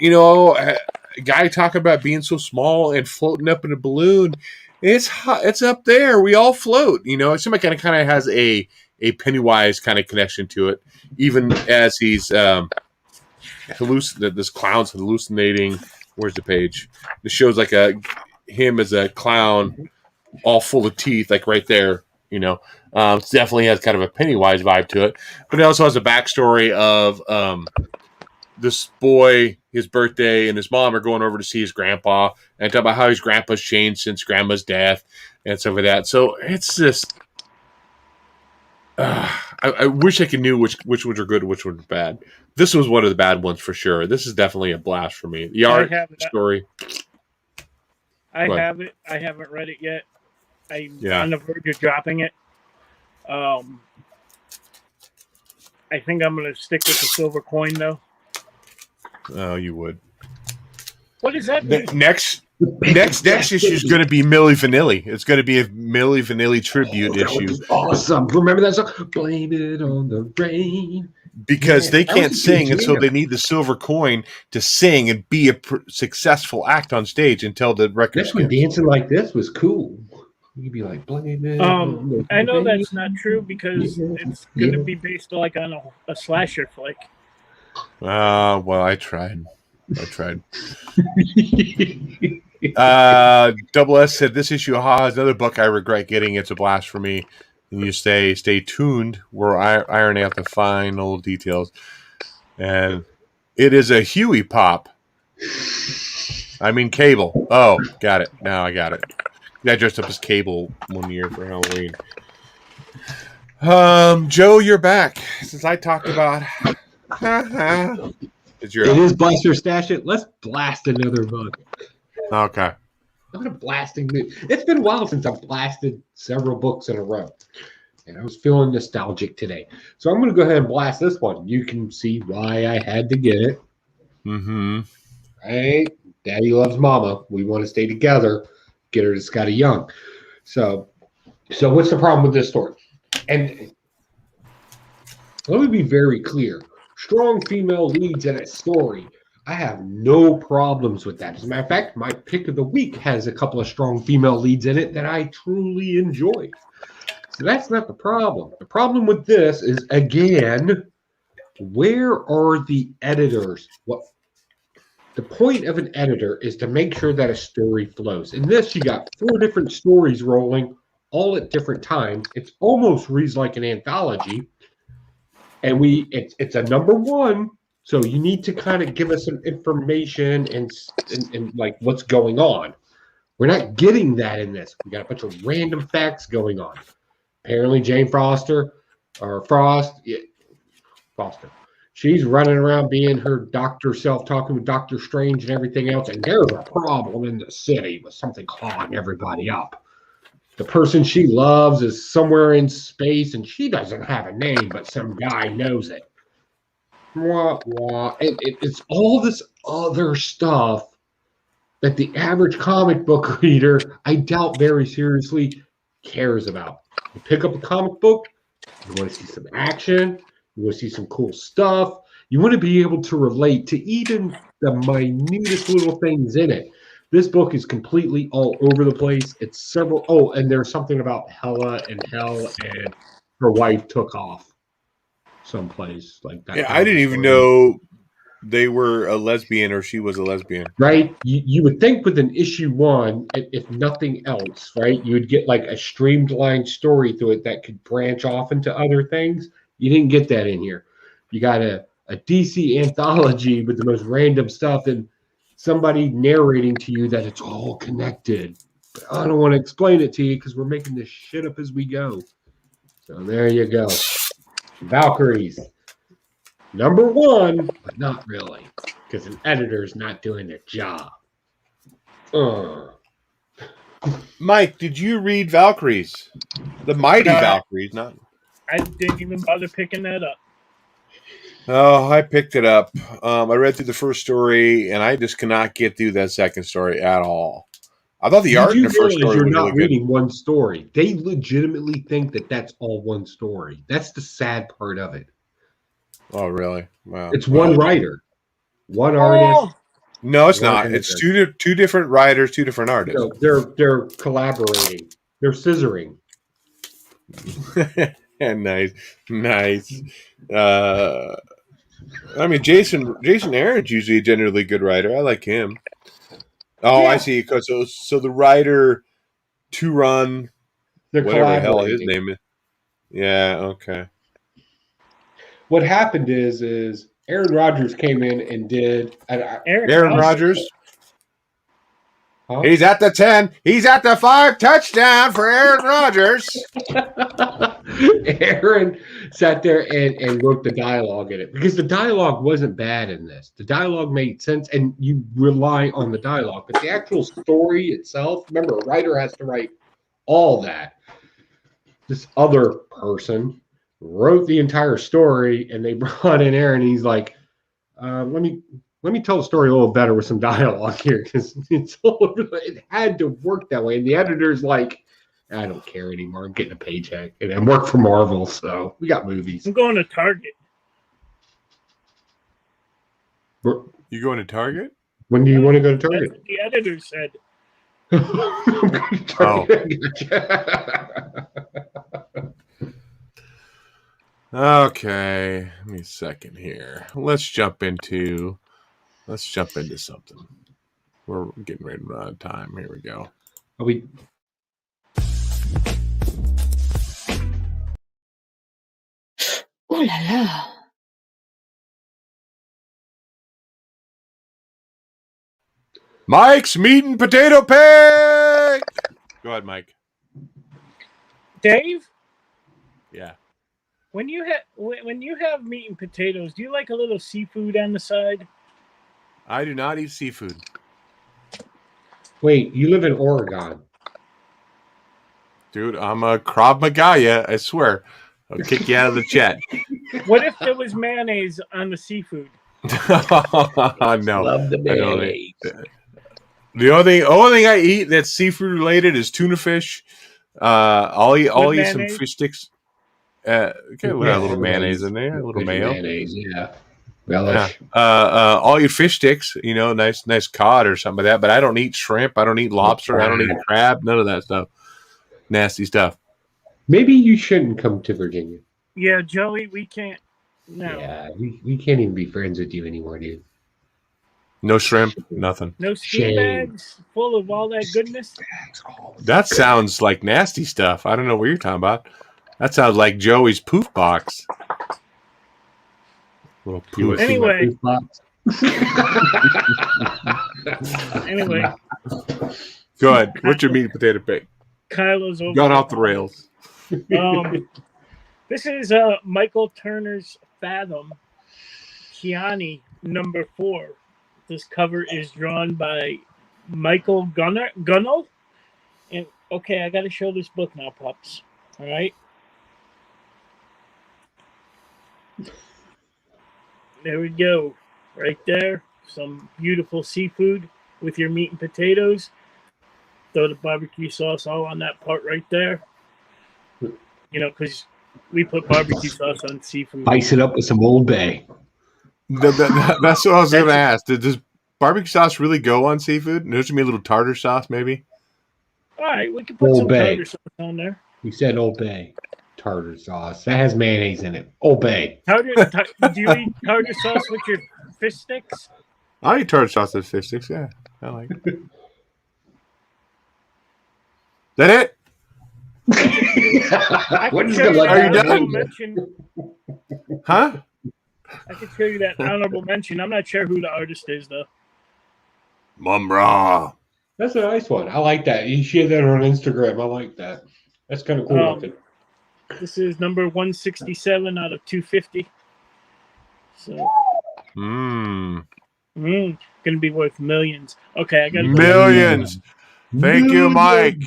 a guy talking about being so small and floating up in a balloon. It's hot. It's up there. We all float. Somebody kind of has a Pennywise kind of connection to it, even as he's this clown's hallucinating. Where's the page? It shows like him as a clown, all full of teeth, like right there. It definitely has kind of a Pennywise vibe to it, but it also has a backstory of this boy, his birthday, and his mom are going over to see his grandpa and talk about how his grandpa's changed since grandma's death and stuff like that. So it's just, I wish I could knew which ones are good, which ones are bad. This was one of the bad ones for sure. This is definitely a blast for me. The art story. I have it. I haven't read it yet. I'm on the verge of dropping it. I think I'm going to stick with the silver coin, though. Oh, you would. What does that mean? Next issue is going to be Milli Vanilli. It's going to be a Milli Vanilli tribute issue. Awesome. Remember that song? Blame it on the rain. Because they can't sing, and so they need the silver coin to sing and be a successful act on stage until the record. That's when dancing like this was cool. You'd be like, blame it. I know that's not true because it's going to be based like on a slasher flick. Well, I tried. Double S said this issue is another book I regret getting. It's a blast for me. And you stay tuned. We're ironing out the final details. And it is a Huey pop. I mean Cable. Oh, got it. Now I got it. I dressed up as Cable one year for Halloween. Joe, you're back. Since I talked about it is Blaster Stash It. Let's blast another book. Okay. I'm gonna blasting. It's been a while since I've blasted several books in a row, and I was feeling nostalgic today. So I'm gonna go ahead and blast this one. You can see why I had to get it. Mm-hmm. Right? Daddy loves Mama. We want to stay together. Get her to Scotty Young. So what's the problem with this story? And let me be very clear. Strong female leads in a story. I have no problems with that. As a matter of fact, my pick of the week has a couple of strong female leads in it that I truly enjoy. So that's not the problem. The problem with this is, again, where are the editors? The point of an editor is to make sure that a story flows. In this, you got 4 different stories rolling all at different times. It almost reads like an anthology. And it's a number 1. So you need to kind of give us some information and like what's going on. We're not getting that in this. We got a bunch of random facts going on. Apparently Jane Foster, She's running around being her doctor self, talking with Doctor Strange and everything else. And there's a problem in the city with something clawing everybody up. The person she loves is somewhere in space, and she doesn't have a name, but some guy knows it. Wah, wah. It's all this other stuff that the average comic book reader, I doubt very seriously, cares about. You pick up a comic book, you want to see some action, you want to see some cool stuff, you want to be able to relate to even the minutest little things in it. This book is completely all over the place. It's several. Oh, and there's something about Hela and Hell, and her wife took off someplace like that. Yeah, I didn't even know they were a lesbian or she was a lesbian. Right? You would think with an issue 1, if nothing else, right, you would get like a streamlined story through it that could branch off into other things. You didn't get that in here. You got a DC anthology with the most random stuff and somebody narrating to you that it's all connected. But I don't want to explain it to you because we're making this shit up as we go. So there you go. Valkyries. Number 1, but not really, because an editor's not doing their job. Mike, did you read Valkyries? The Mighty Valkyries, not. I didn't even bother picking that up. Oh, I picked it up. I read through the first story, and I just cannot get through that second story at all. I thought the art in the first story you're was not really reading good. one story. They legitimately think that that's all one story. That's the sad part of it. Oh, really? Wow. It's one writer, one artist. No, it's one not. editor. It's two different writers, two different artists. No, they're collaborating. They're scissoring. Nice. I mean, Jason Aaron's usually a generally good writer. I like him. Oh, yeah. I see. So the writer to run, whatever the hell his name is. Yeah. Okay. What happened is Aaron Rodgers came in and did Aaron Rodgers. Huh? He's at the 10. He's at the 5 touchdown for Aaron Rodgers. Aaron sat there and wrote the dialogue in it because the dialogue wasn't bad in this. The dialogue made sense, and you rely on the dialogue. But the actual story itself, remember, a writer has to write all that. This other person wrote the entire story, and they brought in Aaron. And he's like, let me tell the story a little better with some dialogue here because it had to work that way. And the editor's like, I don't care anymore. I'm getting a paycheck and I work for Marvel, so we got movies. I'm going to Target. You going to Target? When do you want to go to Target? That's what the editor said. Okay, give me a second here. Let's jump into something. We're getting ready to run out of time. Here we go. Are we? Ooh la la. Mike's Meat and Potato Pick. Go ahead, Mike. Dave? Yeah. When you have meat and potatoes, do you like a little seafood on the side? I do not eat seafood. Wait, you live in Oregon. Dude, I'm a Krav Maga, I swear. I'll kick you out of the chat. What if there was mayonnaise on the seafood? No. Love the mayonnaise. The only thing I eat that's seafood related is tuna fish. I'll eat some fish sticks. Okay, we'll have a little mayonnaise in there, a little mayo. Mayonnaise, yeah. Relish. I'll eat fish sticks, nice cod or something like that. But I don't eat shrimp. I don't eat lobster. I don't eat crab. None of that stuff. Nasty stuff. Maybe you shouldn't come to Virginia. Yeah, Joey, we can't. No. Yeah, we can't even be friends with you anymore, dude. No shrimp, nothing. No skin bags full of all that goodness. That sounds like nasty stuff. I don't know what you're talking about. That sounds like Joey's poof box. Little poof. Anyway. Anyway. Go ahead. What's your meat and potato pick? Kylo's over. Got off the rails. This is Michael Turner's Fathom. Kiani #4. This cover is drawn by Michael Gunnell. And okay, I got to show this book now, pups. All right. There we go. Right there. Some beautiful seafood with your meat and potatoes. Throw the barbecue sauce all on that part right there. You know, because we put barbecue sauce on seafood. Spice it up with some Old Bay. That's what I was going to ask. Does barbecue sauce really go on seafood? There's going to be a little tartar sauce, maybe? All right, we can put Old some Bay. tartar sauce on there. You said Old Bay. Tartar sauce. That has mayonnaise in it. Old Bay. Do you eat tartar sauce with your fish sticks? I eat tartar sauce with fish sticks, yeah. I like it. That it? What is Are the you done? mention. Huh? I can show you that honorable mention. I'm not sure who the artist is, though. Mumra. That's a nice one. I like that. You share that on Instagram. I like that. That's kind of cool looking. This is number 167 out of 250. So, gonna be worth millions. Okay, I got millions. Thank you, Mike.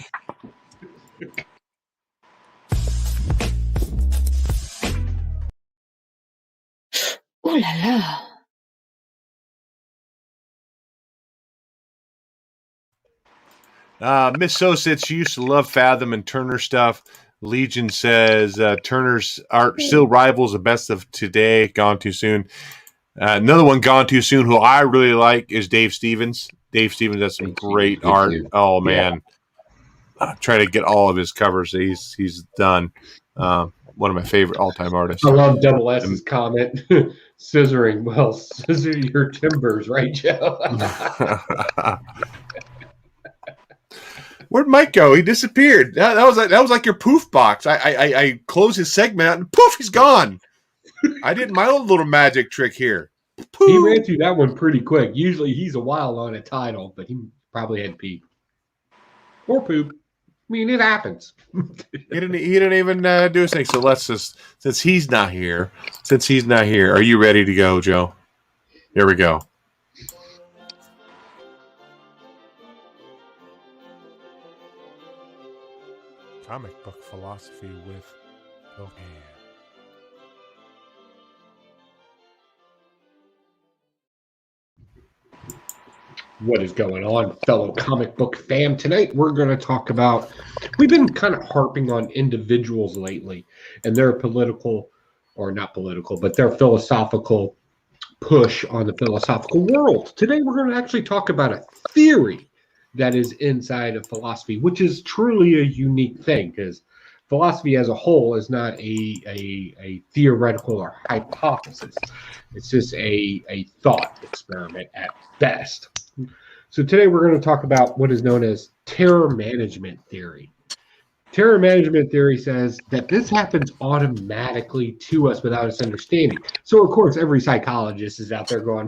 Ooh la la. Miss Sositz used to love Fathom and Turner stuff. Legion says Turner's art still rivals the best of today. Gone too soon. Another one gone too soon who I really like is Dave Stevens. Dave Stevens has some great art. Oh, man. I try to get all of his covers that he's done. One of my favorite all-time artists. I love Double S's comment. Scissoring. Well, scissor your timbers, right, Joe? Where'd Mike go? He disappeared. That was like your poof box. I closed his segment out and poof, he's gone. I did my own little magic trick here. Poof. He ran through that one pretty quick. Usually he's a while on a title, but he probably had pee. Or poop. I mean, it happens. He didn't even do his thing. So let's just, since he's not here, are you ready to go, Joe? Here we go. Comic book philosophy with Logan. What is going on, fellow comic book fam? Tonight we're going to talk about, we've been kind of harping on individuals lately and their political, or not political, but their philosophical push on the philosophical world. Today we're going to actually talk about a theory that is inside of philosophy, which is truly a unique thing, because philosophy as a whole is not a theoretical or hypothesis. It's just a thought experiment at best. So today we're going to talk about what is known as terror management theory. Terror management theory says that this happens automatically to us without us understanding. So, of course, every psychologist is out there going,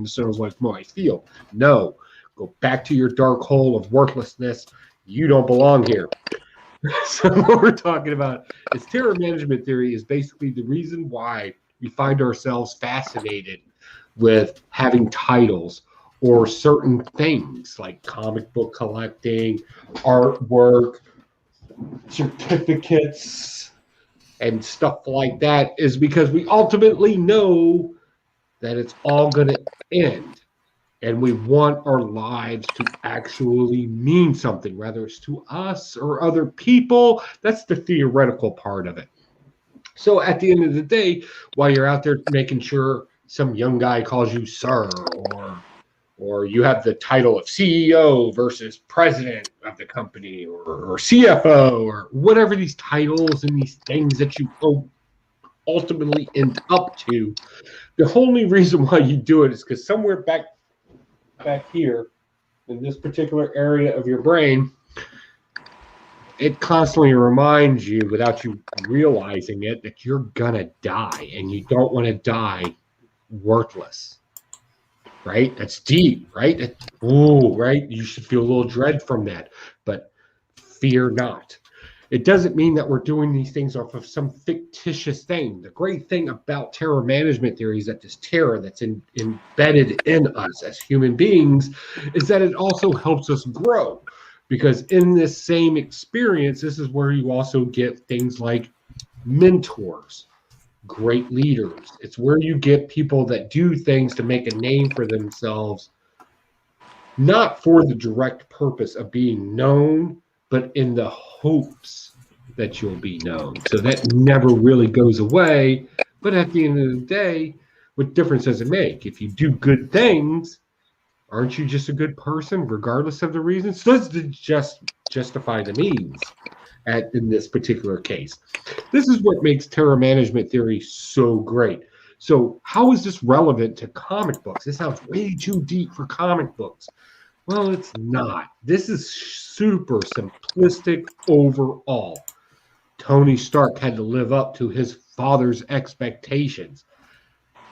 sounds like my field. No, go back to your dark hole of worthlessness. You don't belong here. So what we're talking about is terror management theory is basically the reason why we find ourselves fascinated with having titles or certain things like comic book collecting, artwork, certificates, and stuff like that, is because we ultimately know that it's all going to end. And we want our lives to actually mean something, whether it's to us or other people. That's the theoretical part of it. So at the end of the day, while you're out there making sure some young guy calls you sir, or you have the title of CEO versus president of the company, or CFO, or whatever these titles and these things that you ultimately end up to, the only reason why you do it is because somewhere back here in this particular area of your brain, it constantly reminds you without you realizing it that you're gonna die, and you don't want to die worthless. Right? That's deep, right? Right? You should feel a little dread from that, but fear not. It doesn't mean that we're doing these things off of some fictitious thing. The great thing about terror management theory is that this terror that's embedded in us as human beings is that it also helps us grow. Because in this same experience, this is where you also get things like mentors, great leaders. It's where you get people that do things to make a name for themselves, not for the direct purpose of being known, but in the hopes that you'll be known. So that never really goes away. But at the end of the day, what difference does it make? If you do good things, aren't you just a good person, regardless of the reasons? So let's just justify the means in this particular case. This is what makes terror management theory so great. So, how is this relevant to comic books? This sounds way too deep for comic books. Well, it's not. This is super simplistic overall. Tony Stark had to live up to his father's expectations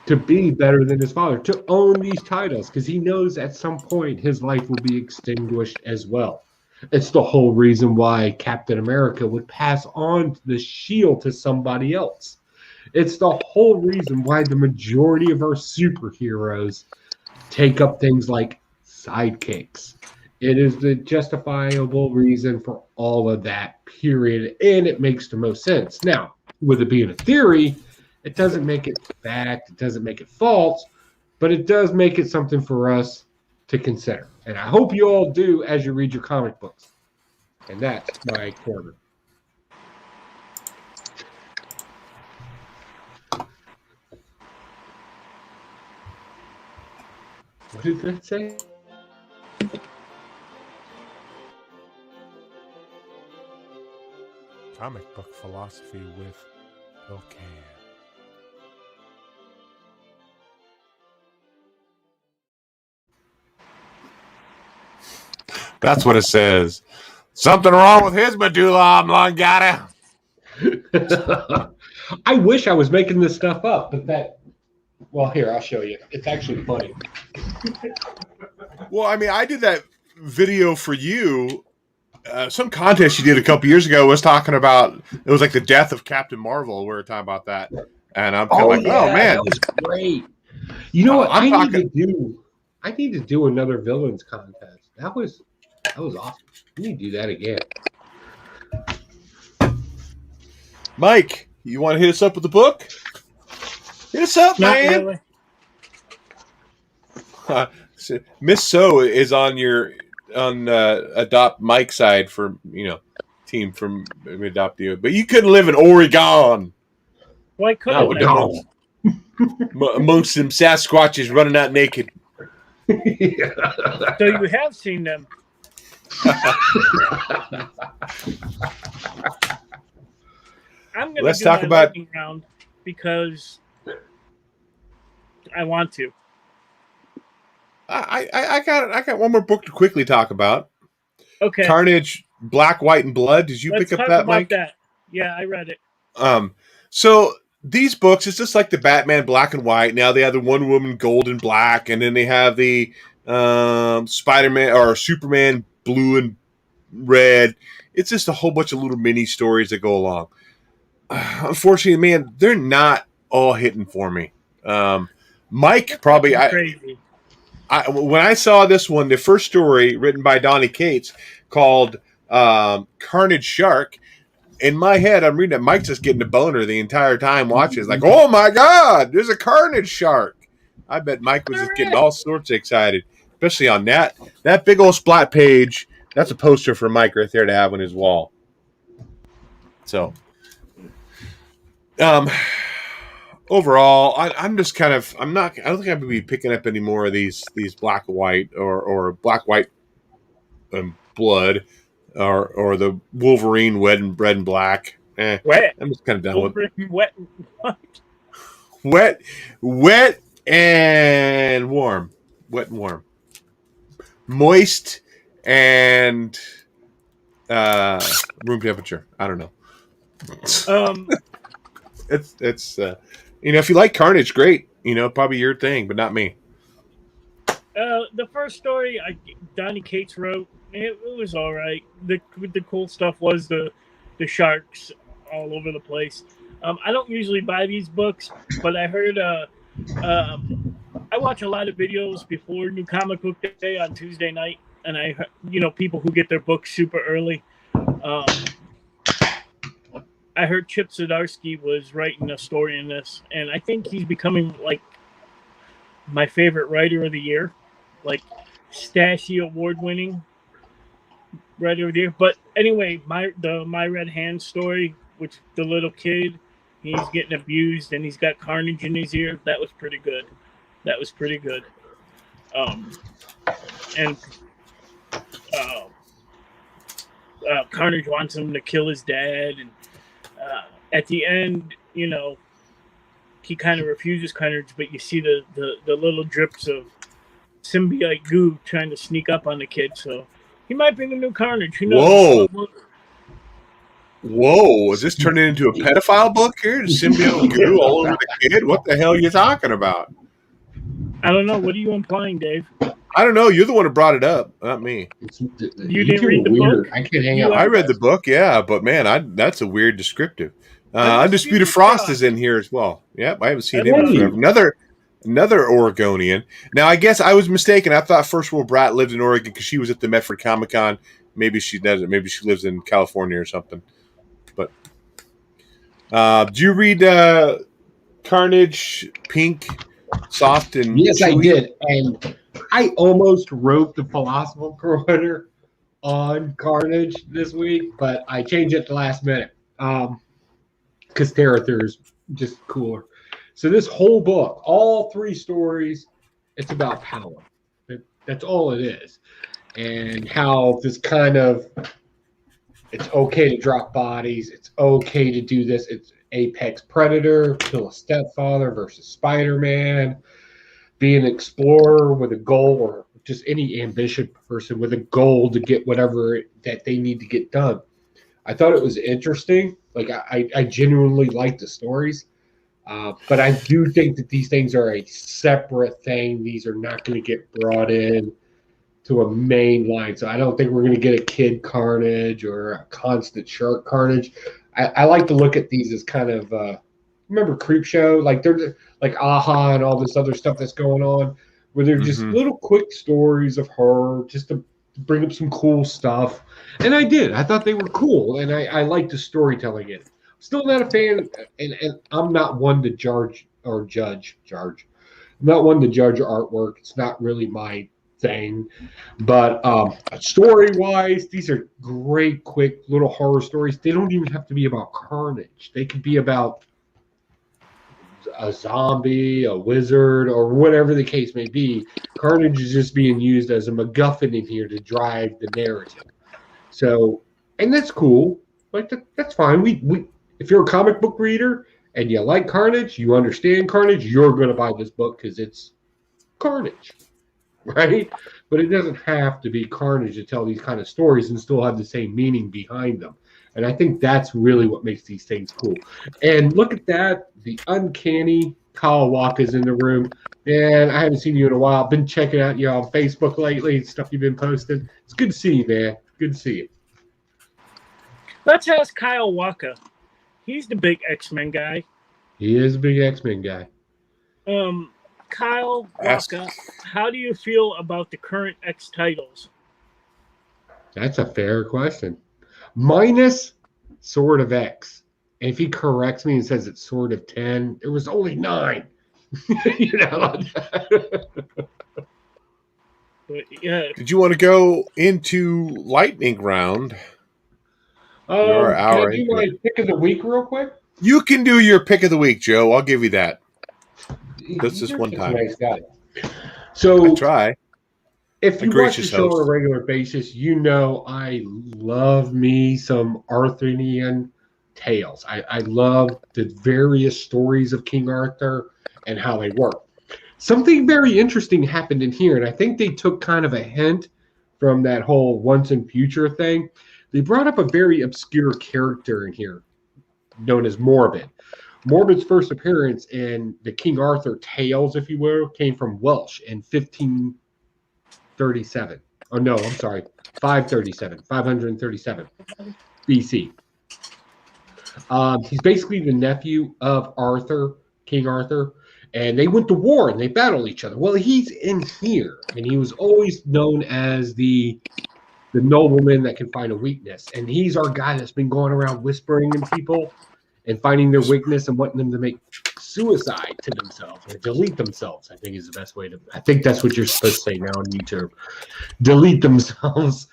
to be better than his father, to own these titles, because he knows at some point his life will be extinguished as well. It's the whole reason why Captain America would pass on the shield to somebody else. It's the whole reason why the majority of our superheroes take up things like sidekicks. It is the justifiable reason for all of that, period. And it makes the most sense. Now, with it being a theory, it doesn't make it fact, it doesn't make it false, but it does make it something for us to consider. And I hope you all do as you read your comic books. And that's my corner. What did that say? Comic book philosophy with Locan. That's what it says. Something wrong with his medulla oblongata. I wish I was making this stuff up, but that. Well, here, I'll show you. It's actually funny. Well, I mean, I did that video for you. Some contest you did a couple years ago was talking about, it was like the death of Captain Marvel. We were talking about that. And I'm kind of like, oh, man. That was great. You know what? I need to do another villains contest. That was awesome. We need to do that again. Mike, you want to hit us up with the book? Hit us up, Not man. really. Miss So is on Adopt Mike's side for, team from Adopt You. But you couldn't live in Oregon. Why couldn't No. Amongst some Sasquatches running out naked. So you have seen them. I'm going to do talk my about lightning round because I want to. I got one more book to quickly talk about. Okay. Carnage, Black, White, and Blood. Did you pick up that, Mike? That. Yeah, I read it. So these books, it's just like the Batman Black and White. Now they have the Wonder Woman Gold and Black, and then they have the Spider-Man or Superman Blue and Red. It's just a whole bunch of little mini stories that go along. Unfortunately, man, they're not all hitting for me. Mike probably crazy. When I saw this one, the first story written by Donny Cates called Carnage Shark, in my head, I'm reading that Mike's just getting a boner the entire time watching. It's like, oh my God, there's a Carnage Shark. I bet Mike was just getting all sorts of excited, especially on that big old splat page. That's a poster for Mike right there to have on his wall. So, overall, I'm just kind of, I don't think I'm going to be picking up any more of these Black and White or Black, White, and Blood or the Wolverine Red and Black. Wet. I'm just kind of done Wolverine, with wet. What? wet and warm. Wet and warm. Moist and room temperature. I don't know. It's if you like Carnage, great. Probably your thing, but not me. The first story Donny Cates wrote, it was all right. The cool stuff was the the sharks all over the place. I don't usually buy these books, but I heard I watch a lot of videos before New Comic Book Day on Tuesday night, and people who get their books super early. I heard Chip Zdarsky was writing a story in this, and I think he's becoming like my favorite writer of the year, like Stashy award-winning writer of the year. But anyway, my Red Hand story, which the little kid, he's getting abused and he's got carnage in his ear. That was pretty good. And Carnage wants him to kill his dad, and at the end, he kind of refuses Carnage, but you see the little drips of symbiote goo trying to sneak up on the kid, so he might be the new Carnage. Who knows? Whoa, is this turning into a pedophile book here? The symbiote goo all over the kid? What the hell are you talking about? I don't know. What are you implying, Dave? I don't know. You're the one who brought it up, not me. You didn't read the book? I can't hang out. I read the book, yeah, but man, that's a weird descriptive. Undisputed Frost is in here as well. Yep, I haven't seen him in forever. Another Oregonian. Now, I guess I was mistaken. I thought First World Brat lived in Oregon because she was at the Medford Comic Con. Maybe she doesn't. Maybe she lives in California or something. But do you read Carnage, Pink, Soft, and Yes, Chewy? I did. And I almost wrote the philosophical corner on Carnage this week, but I changed it to last minute because Terather is just cooler. So this whole book, all 3 stories, it's about power. That's all it is. And how this kind of, it's okay to drop bodies. It's okay to do this. It's apex predator, kill a stepfather versus Spider-Man, be an explorer with a goal, or just any ambitious person with a goal to get whatever that they need to get done. I thought it was interesting. Like I genuinely like the stories. But I do think that these things are a separate thing. These are not going to get brought in to a main line. So I don't think we're going to get a Kid Carnage or a Constant Shark Carnage. I like to look at these as kind of remember Creepshow? Like they're like Aha and all this other stuff that's going on, where they're just little quick stories of her just to bring up some cool stuff. And I did. I thought they were cool, and I liked the storytelling in it. Still not a fan, and I'm not one to judge. I'm not one to judge artwork. It's not really my thing. But story-wise, these are great, quick little horror stories. They don't even have to be about carnage. They could be about a zombie, a wizard, or whatever the case may be. Carnage is just being used as a MacGuffin in here to drive the narrative. So, and that's cool. Like that's fine. We if you're a comic book reader and you like Carnage, you understand Carnage, you're going to buy this book because it's Carnage, right? But it doesn't have to be Carnage to tell these kind of stories and still have the same meaning behind them. And I think that's really what makes these things cool. And look at that, the uncanny Kyle Walker's in the room. And I haven't seen you in a while. Been checking out you on Facebook lately, stuff you've been posting. It's good to see you, man. Good to see you. Let's ask Kyle Walker. He's the big X-Men guy. He is a big X-Men guy. Kyle Walker, how do you feel about the current X titles? That's a fair question. Minus Sword of X. And if he corrects me and says it's Sword of 10, there was only 9. You know? But, yeah. Did you want to go into lightning round? Can I do my pick of the week real quick? You can do your pick of the week, Joe. I'll give you that. This is one time. Nice guy. So I try. If you watch the show on a regular basis, you know I love me some Arthurian tales. I love the various stories of King Arthur and how they work. Something very interesting happened in here, and I think they took kind of a hint from that whole once and future thing. They brought up a very obscure character in here known as Morbid. Morbid's first appearance in the King Arthur tales, if you will, came from Welsh in 1537. Oh, no, I'm sorry, 537 BC. He's basically the nephew of Arthur, King Arthur, and they went to war and they battled each other. Well, he's in here, and he was always known as the nobleman that can find a weakness. And he's our guy that's been going around whispering in people and finding their weakness and wanting them to make suicide to themselves or delete themselves, I think is the best way to. I think that's what you're supposed to say now on YouTube. Delete themselves.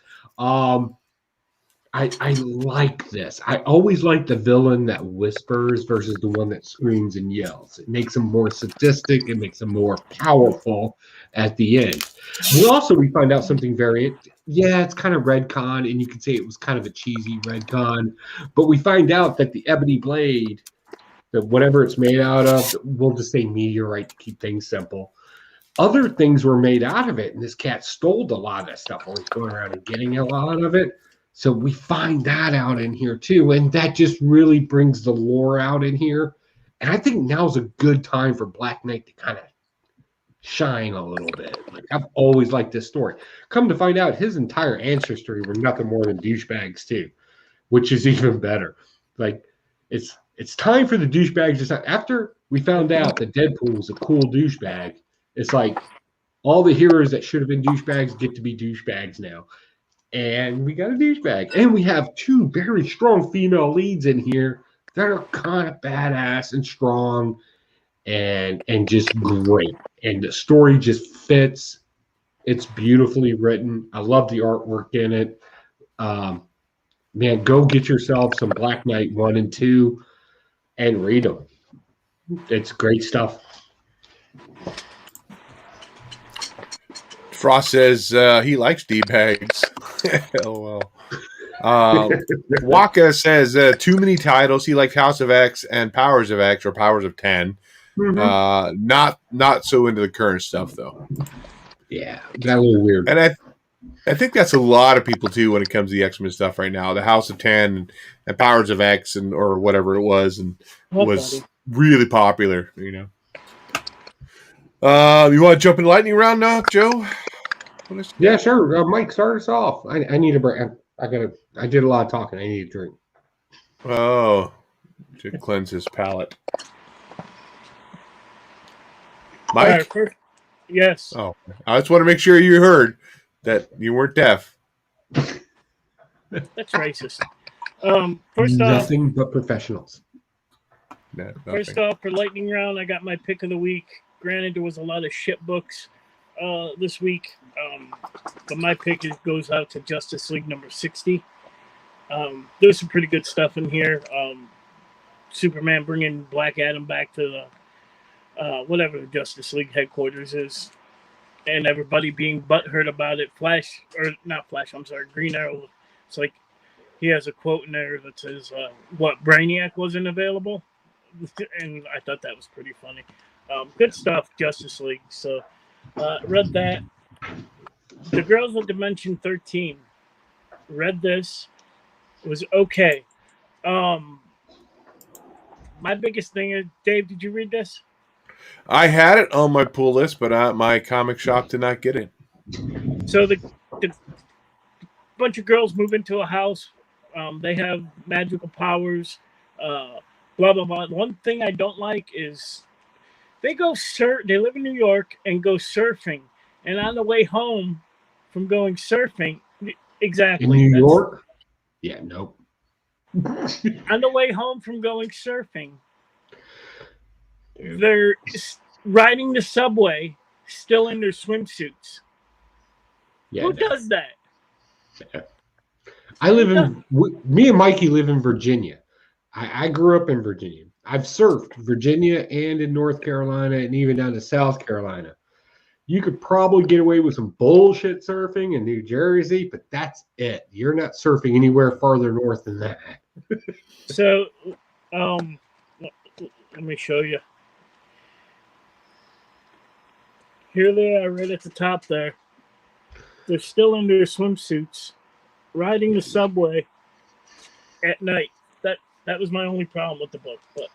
I like this. I always like the villain that whispers versus the one that screams and yells. It makes them more sadistic. It makes them more powerful at the end. We find out something it's kind of retcon, and you could say it was kind of a cheesy retcon, but we find out that the ebony blade, that whatever it's made out of, we'll just say meteorite to keep things simple. Other things were made out of it, and this cat stole a lot of that stuff, always going around and getting a lot of it. So we find that out in here too, and that just really brings the lore out in here. And I think now's a good time for Black Knight to kind of shine a little bit. Like, I've always liked this story. Come to find out, his entire ancestry were nothing more than douchebags too, which is even better. Like, it's time for the douchebags to start. After we found out that Deadpool's a cool douchebag, it's like all the heroes that should have been douchebags get to be douchebags now. And we got a douchebag. And we have two very strong female leads in here that are kind of badass and strong and just great. And the story just fits. It's beautifully written. I love the artwork in it. Man, go get yourself some Black Knight 1 and 2 and read them. It's great stuff. Frost says he likes D-bags. LOL. Waka says too many titles. He likes House of X and Powers of X or Powers of 10. Mm-hmm. Not so into the current stuff though. Yeah, got a little weird. And I think that's a lot of people too when it comes to the X-Men stuff right now. The House of 10 and Powers of X and or whatever it was and was really popular. You know. You want to jump in lightning round now, Joe? Yeah, sure. Mike, start us off. I need a break. I did a lot of talking. I need a drink. Oh, to cleanse his palate. Mike? Yes. Oh, I just want to make sure you heard that you weren't deaf. That's racist. Nothing but professionals. No, first off, for lightning round, I got my pick of the week. Granted, there was a lot of shit books this week, but my pick goes out to Justice League number 60. There's some pretty good stuff in here. Superman bringing Black Adam back to the whatever the Justice League headquarters is, and everybody being butthurt about it. Green Arrow. It's like he has a quote in there that says, "What, Brainiac wasn't available?" And I thought that was pretty funny. Good stuff, Justice League. So, read that. The Girls of Dimension 13. Read this. It was okay. My biggest thing is, Dave, did you read this? I had it on my pull list, but my comic shop did not get it. So the bunch of girls move into a house. They have magical powers. Blah, blah, blah. One thing I don't like is they live in New York and go surfing. And on the way home from going surfing, exactly. In New York? Yeah, nope. On the way home from going surfing, they're riding the subway still in their swimsuits. Yeah, Who does that? Yeah. Me and Mikey live in Virginia. I grew up in Virginia. I've surfed Virginia and in North Carolina and even down to South Carolina. You could probably get away with some bullshit surfing in New Jersey, but that's it. You're not surfing anywhere farther north than that. So, let me show you. Here they are right at the top there. They're still in their swimsuits, riding the subway at night. That was my only problem with the book. But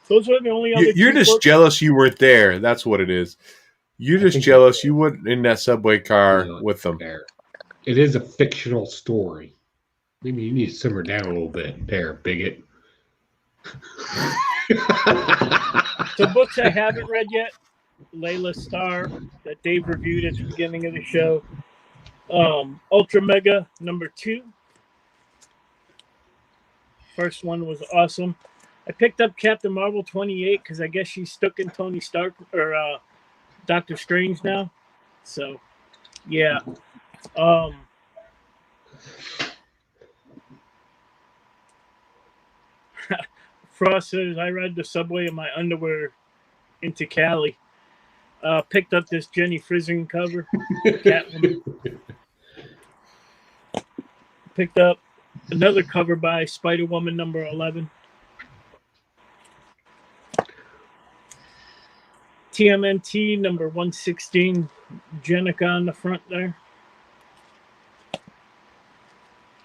those were the only other. You're just jealous you weren't there. That's what it is. You're just jealous you weren't in that subway car with them. It is a fictional story. Maybe you need to simmer down a little bit there, bigot. So books I haven't read yet: Layla Starr, that Dave reviewed at the beginning of the show. Ultra Mega #2. First one was awesome. I picked up Captain Marvel 28 because I guess she's stuck in Tony Stark or Doctor Strange now. So, yeah. Frost says, I ride the subway in my underwear into Cali. Picked up this Jenny Frizzing cover. Catwoman. Picked up another cover by Spider-Woman #11. TMNT #116. Jenica on the front there.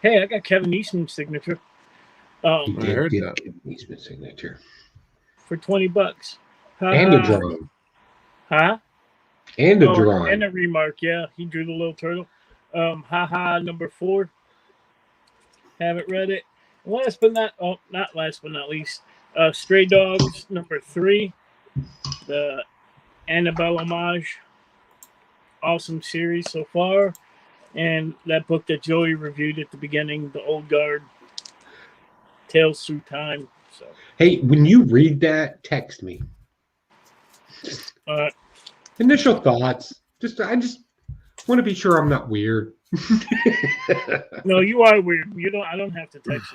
Hey, I got Kevin Eastman's signature. He I did heard get that. Kevin Eastman's signature. For $20. And a drawing. Huh? And a drawing. And a remark, yeah. He drew the little turtle. #4. Haven't read it. Not last but not least. Stray Dogs #3. The Annabelle homage. Awesome series so far. And that book that Joey reviewed at the beginning, The Old Guard. Tales Through Time. So, hey, when you read that, text me. Initial thoughts. I just want to be sure I'm not weird. No, you are weird. I don't have to text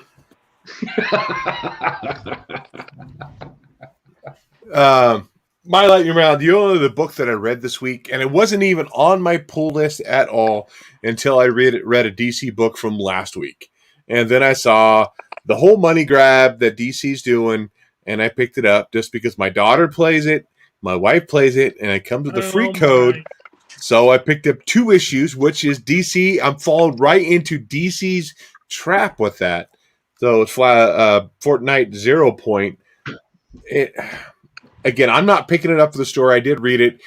you. My lightning round, the only the book that I read this week, and it wasn't even on my pull list at all until I read a DC book from last week. And then I saw the whole money grab that DC's doing, and I picked it up just because my daughter plays it, my wife plays it, and it comes with a free code. So I picked up 2 issues, which is DC. I'm falling right into DC's trap with that. So it's Fortnite 0 Point. Again, I'm not picking it up for the story. I did read it.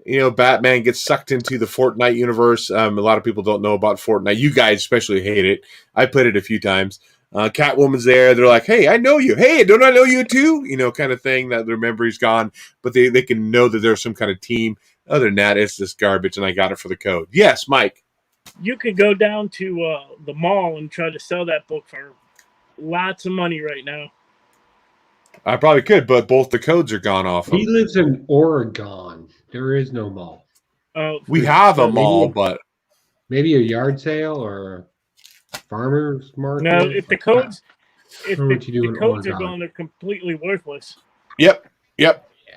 You know, Batman gets sucked into the Fortnite universe. A lot of people don't know about Fortnite. You guys especially hate it. I played it a few times. Catwoman's there. They're like, hey, I know you. Hey, don't I know you too? You know, kind of thing that their memory's gone. But they can know that there's some kind of team. Other than that, it's just garbage, and I got it for the code. Yes, Mike. You could go down to the mall and try to sell that book for lots of money right now. I probably could, but both the codes are gone off. He lives in Oregon. There is no mall. We have a mall, but maybe a yard sale or a farmer's market. No, if the codes, the codes are gone, they're completely worthless. Yep.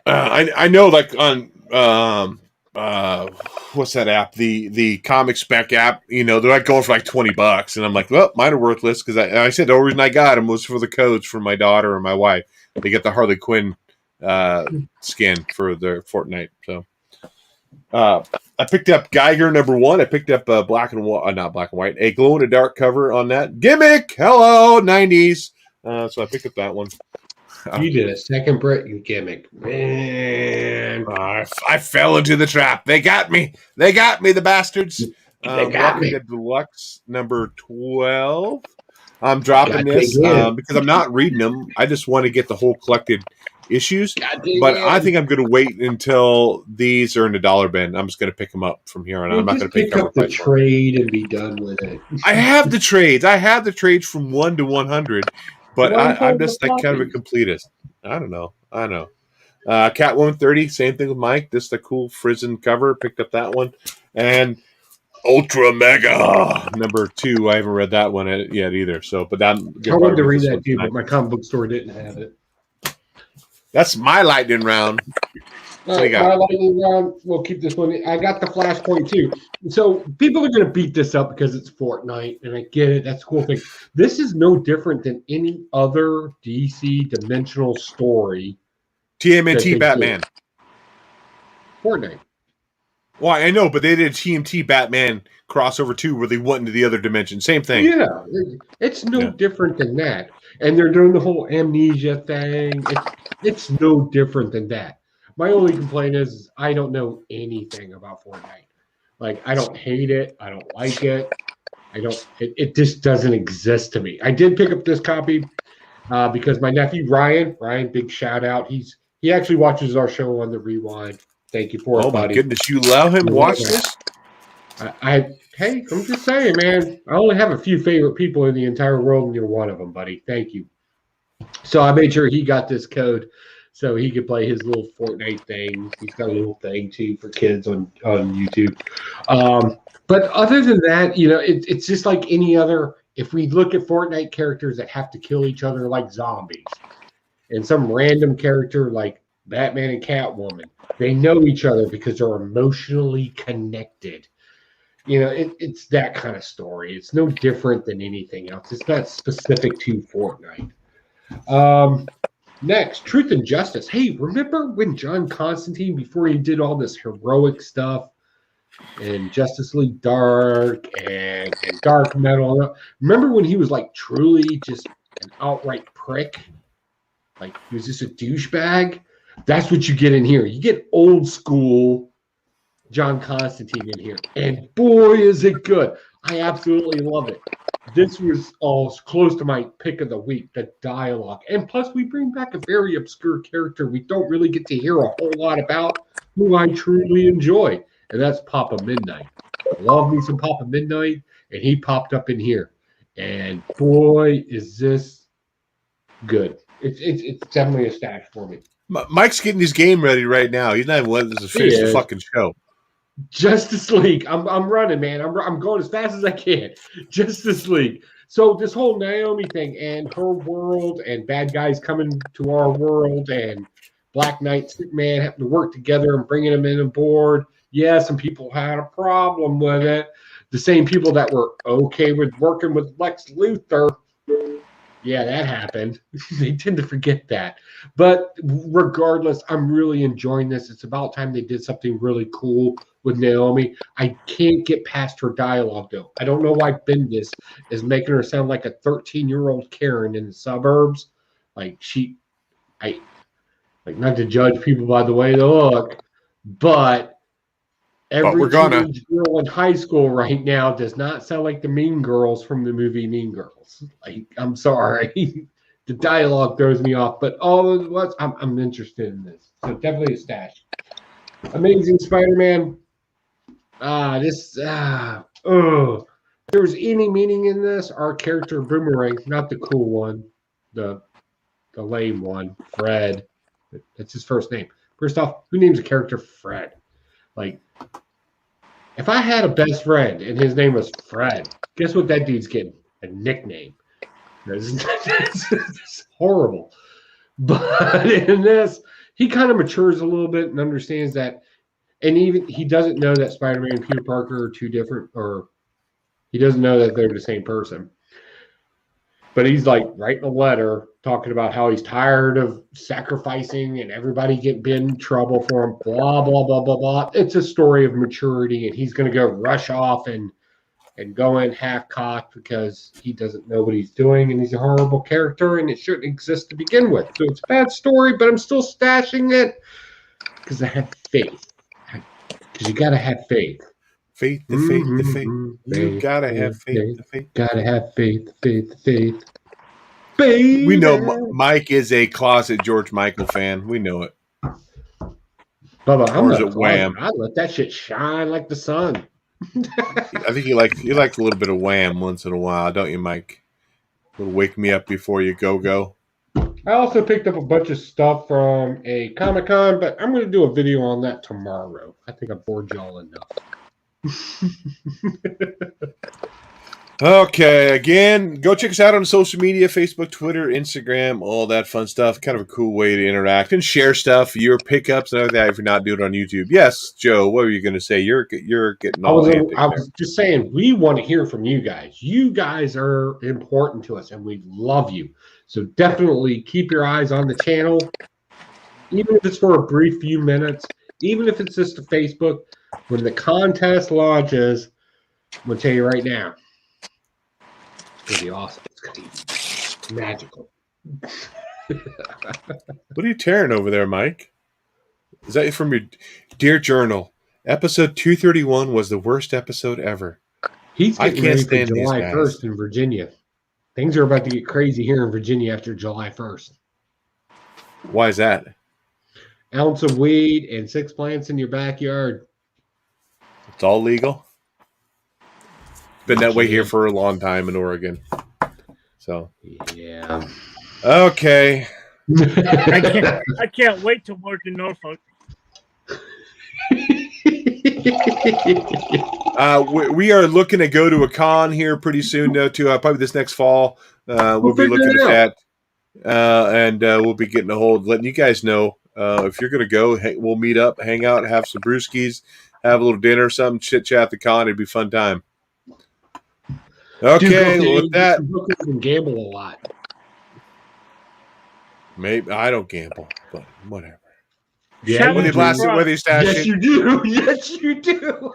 I know, like on what's that app? The comic spec app. You know, they're like going for like $20, and I'm like, well, mine are worthless because I said the only reason I got them was for the codes for my daughter and my wife. They get the Harley Quinn skin for their Fortnite. So I picked up Geiger #1. I picked up not black and white, a glow in the dark cover on that gimmick. Hello, 90s. So I picked up that one. You did a second Brit gimmick, man. I fell into the trap. They got me. The bastards. They got me. The deluxe #12. I'm dropping this because I'm not reading them. I just want to get the whole collected issues. But I think I'm going to wait until these are in the dollar bin. I'm just going to pick them up from here on out. I'm not going to pick up the trade and be done with it. I have the trades. From 1 to 100. But I'm just like kind of a completist. I don't know. Catwoman 30, same thing with Mike. Just a cool Frizzin cover. Picked up that one. And Ultra Mega #2. I haven't read that one yet either. So, but that I wanted to read that too, but my comic book store didn't have it. That's my lightning round. My lightning round. We'll keep this one. I got the Flashpoint too. So people are going to beat this up because it's Fortnite, and I get it. That's a cool thing. This is no different than any other DC dimensional story. TMNT Batman. Fortnite. Well, I know, but they did TMT Batman crossover too, where they went into the other dimension. Same thing. Yeah, it's no different than that. And they're doing the whole amnesia thing. It's no different than that. My only complaint is I don't know anything about Fortnite. Like, I don't hate it. I don't like it. I don't. It just doesn't exist to me. I did pick up this copy because my nephew Ryan, big shout out. He actually watches our show on the Rewind. Thank you for Oh it, my buddy. goodness, you allow him to watch this? Hey, I'm just saying, man. I only have a few favorite people in the entire world, and you're one of them, buddy. Thank you. So I made sure he got this code so he could play his little Fortnite thing. He's got a little thing too for kids on YouTube. But other than that, it's just like any other. If we look at Fortnite characters that have to kill each other like zombies, and some random character like Batman and Catwoman, they know each other because they're emotionally connected. It's that kind of story. It's no different than anything else. It's not specific to Fortnite. Next, Truth and Justice. Hey, remember when John Constantine, before he did all this heroic stuff and Justice League Dark and Dark Metal, remember when he was like truly just an outright prick? Like he was just a douchebag? That's what you get in here. You get old school John Constantine in here. And boy, is it good. I absolutely love it. This was all close to my pick of the week, the dialogue. And plus, we bring back a very obscure character we don't really get to hear a whole lot about, who I truly enjoy. And that's Papa Midnight. I love me some Papa Midnight, and he popped up in here. And boy, is this good. It's definitely a stash for me. Mike's getting his game ready right now. He's not even letting us finish the fucking show. Justice League. I'm running, man. I'm going as fast as I can. Justice League. So this whole Naomi thing and her world and bad guys coming to our world and Black Knight, Superman having to work together and bringing them in on board. Yeah, some people had a problem with it. The same people that were okay with working with Lex Luthor. Yeah, that happened. They tend to forget that. But regardless, I'm really enjoying this. It's about time they did something really cool with Naomi. I can't get past her dialogue, though. I don't know why Bendis is making her sound like a 13-year-old Karen in the suburbs. Like not to judge people by the way they look, but every teenage girl in high school right now does not sound like the Mean Girls from the movie Mean Girls. Like, I'm sorry. The dialogue throws me off, but I'm interested in this. So definitely a stash. Amazing Spider-Man. If there was any meaning in this, our character Boomerang, not the cool one, the lame one, Fred. That's his first name. First off, who names a character Fred? Like, if I had a best friend and his name was Fred, guess what that dude's getting? A nickname. It's horrible. But in this, he kind of matures a little bit and understands that. And even he doesn't know that Spider-Man and Peter Parker are two different, or he doesn't know that they're the same person. But he's like writing a letter talking about how he's tired of sacrificing and everybody getting in trouble for him, blah, blah, blah, blah, blah. It's a story of maturity, and he's going to go rush off and go in half-cocked because he doesn't know what he's doing, and he's a horrible character, and it shouldn't exist to begin with. So it's a bad story, but I'm still stashing it because I have faith. Because you got to have faith. Faith. You gotta have faith. Gotta have faith. Baby. We know Mike is a closet George Michael fan. We know it. Bubba, I'm not Wham. I let that shit shine like the sun. I think you like a little bit of Wham once in a while, don't you, Mike? A little Wake Me Up Before You Go. I also picked up a bunch of stuff from a Comic-Con, but I'm going to do a video on that tomorrow. I think I bored y'all enough. Okay, again, go check us out on social media, Facebook, Twitter, Instagram, all that fun stuff. Kind of a cool way to interact and share stuff, your pickups and everything if you're not doing it on YouTube. Yes, Joe, what were you going to say? You're getting all I was just saying, we want to hear from you guys. You guys are important to us, and we love you. So definitely keep your eyes on the channel, even if it's for a brief few minutes, even if it's just a Facebook. When the contest launches, I'm going to tell you right now, it's going to be awesome. It's going to be magical. What are you tearing over there, Mike? Is that from your Dear Journal? Episode 231 was the worst episode ever. He's I getting can't ready for stand these July guys. 1st in Virginia. Things are about to get crazy here in Virginia after July 1st. Why is that? Ounce of weed and 6 plants in your backyard. It's all legal. Been that way here Yeah. for a long time in Oregon. So Yeah. okay. I can't wait to work in Norfolk. We are looking to go to a con here pretty soon, though. To probably this next fall, we'll be figure looking it at that, and we'll be getting a hold, letting you guys know if you're going to go. We'll meet up, hang out, have some brewskis, have a little dinner, or something, chit chat at the con. It'd be a fun time. Okay, well, with that, and gamble a lot. maybe I don't gamble, but whatever. Shout Whether you out to blast it, Brock. whether you stash Yes, it, you do. Yes, you do.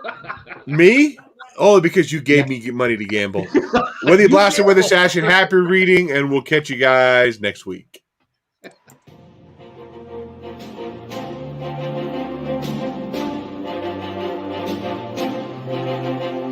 me. Only because you gave me money to gamble. Whether you blast it, whether you stash it, happy reading, and we'll catch you guys next week.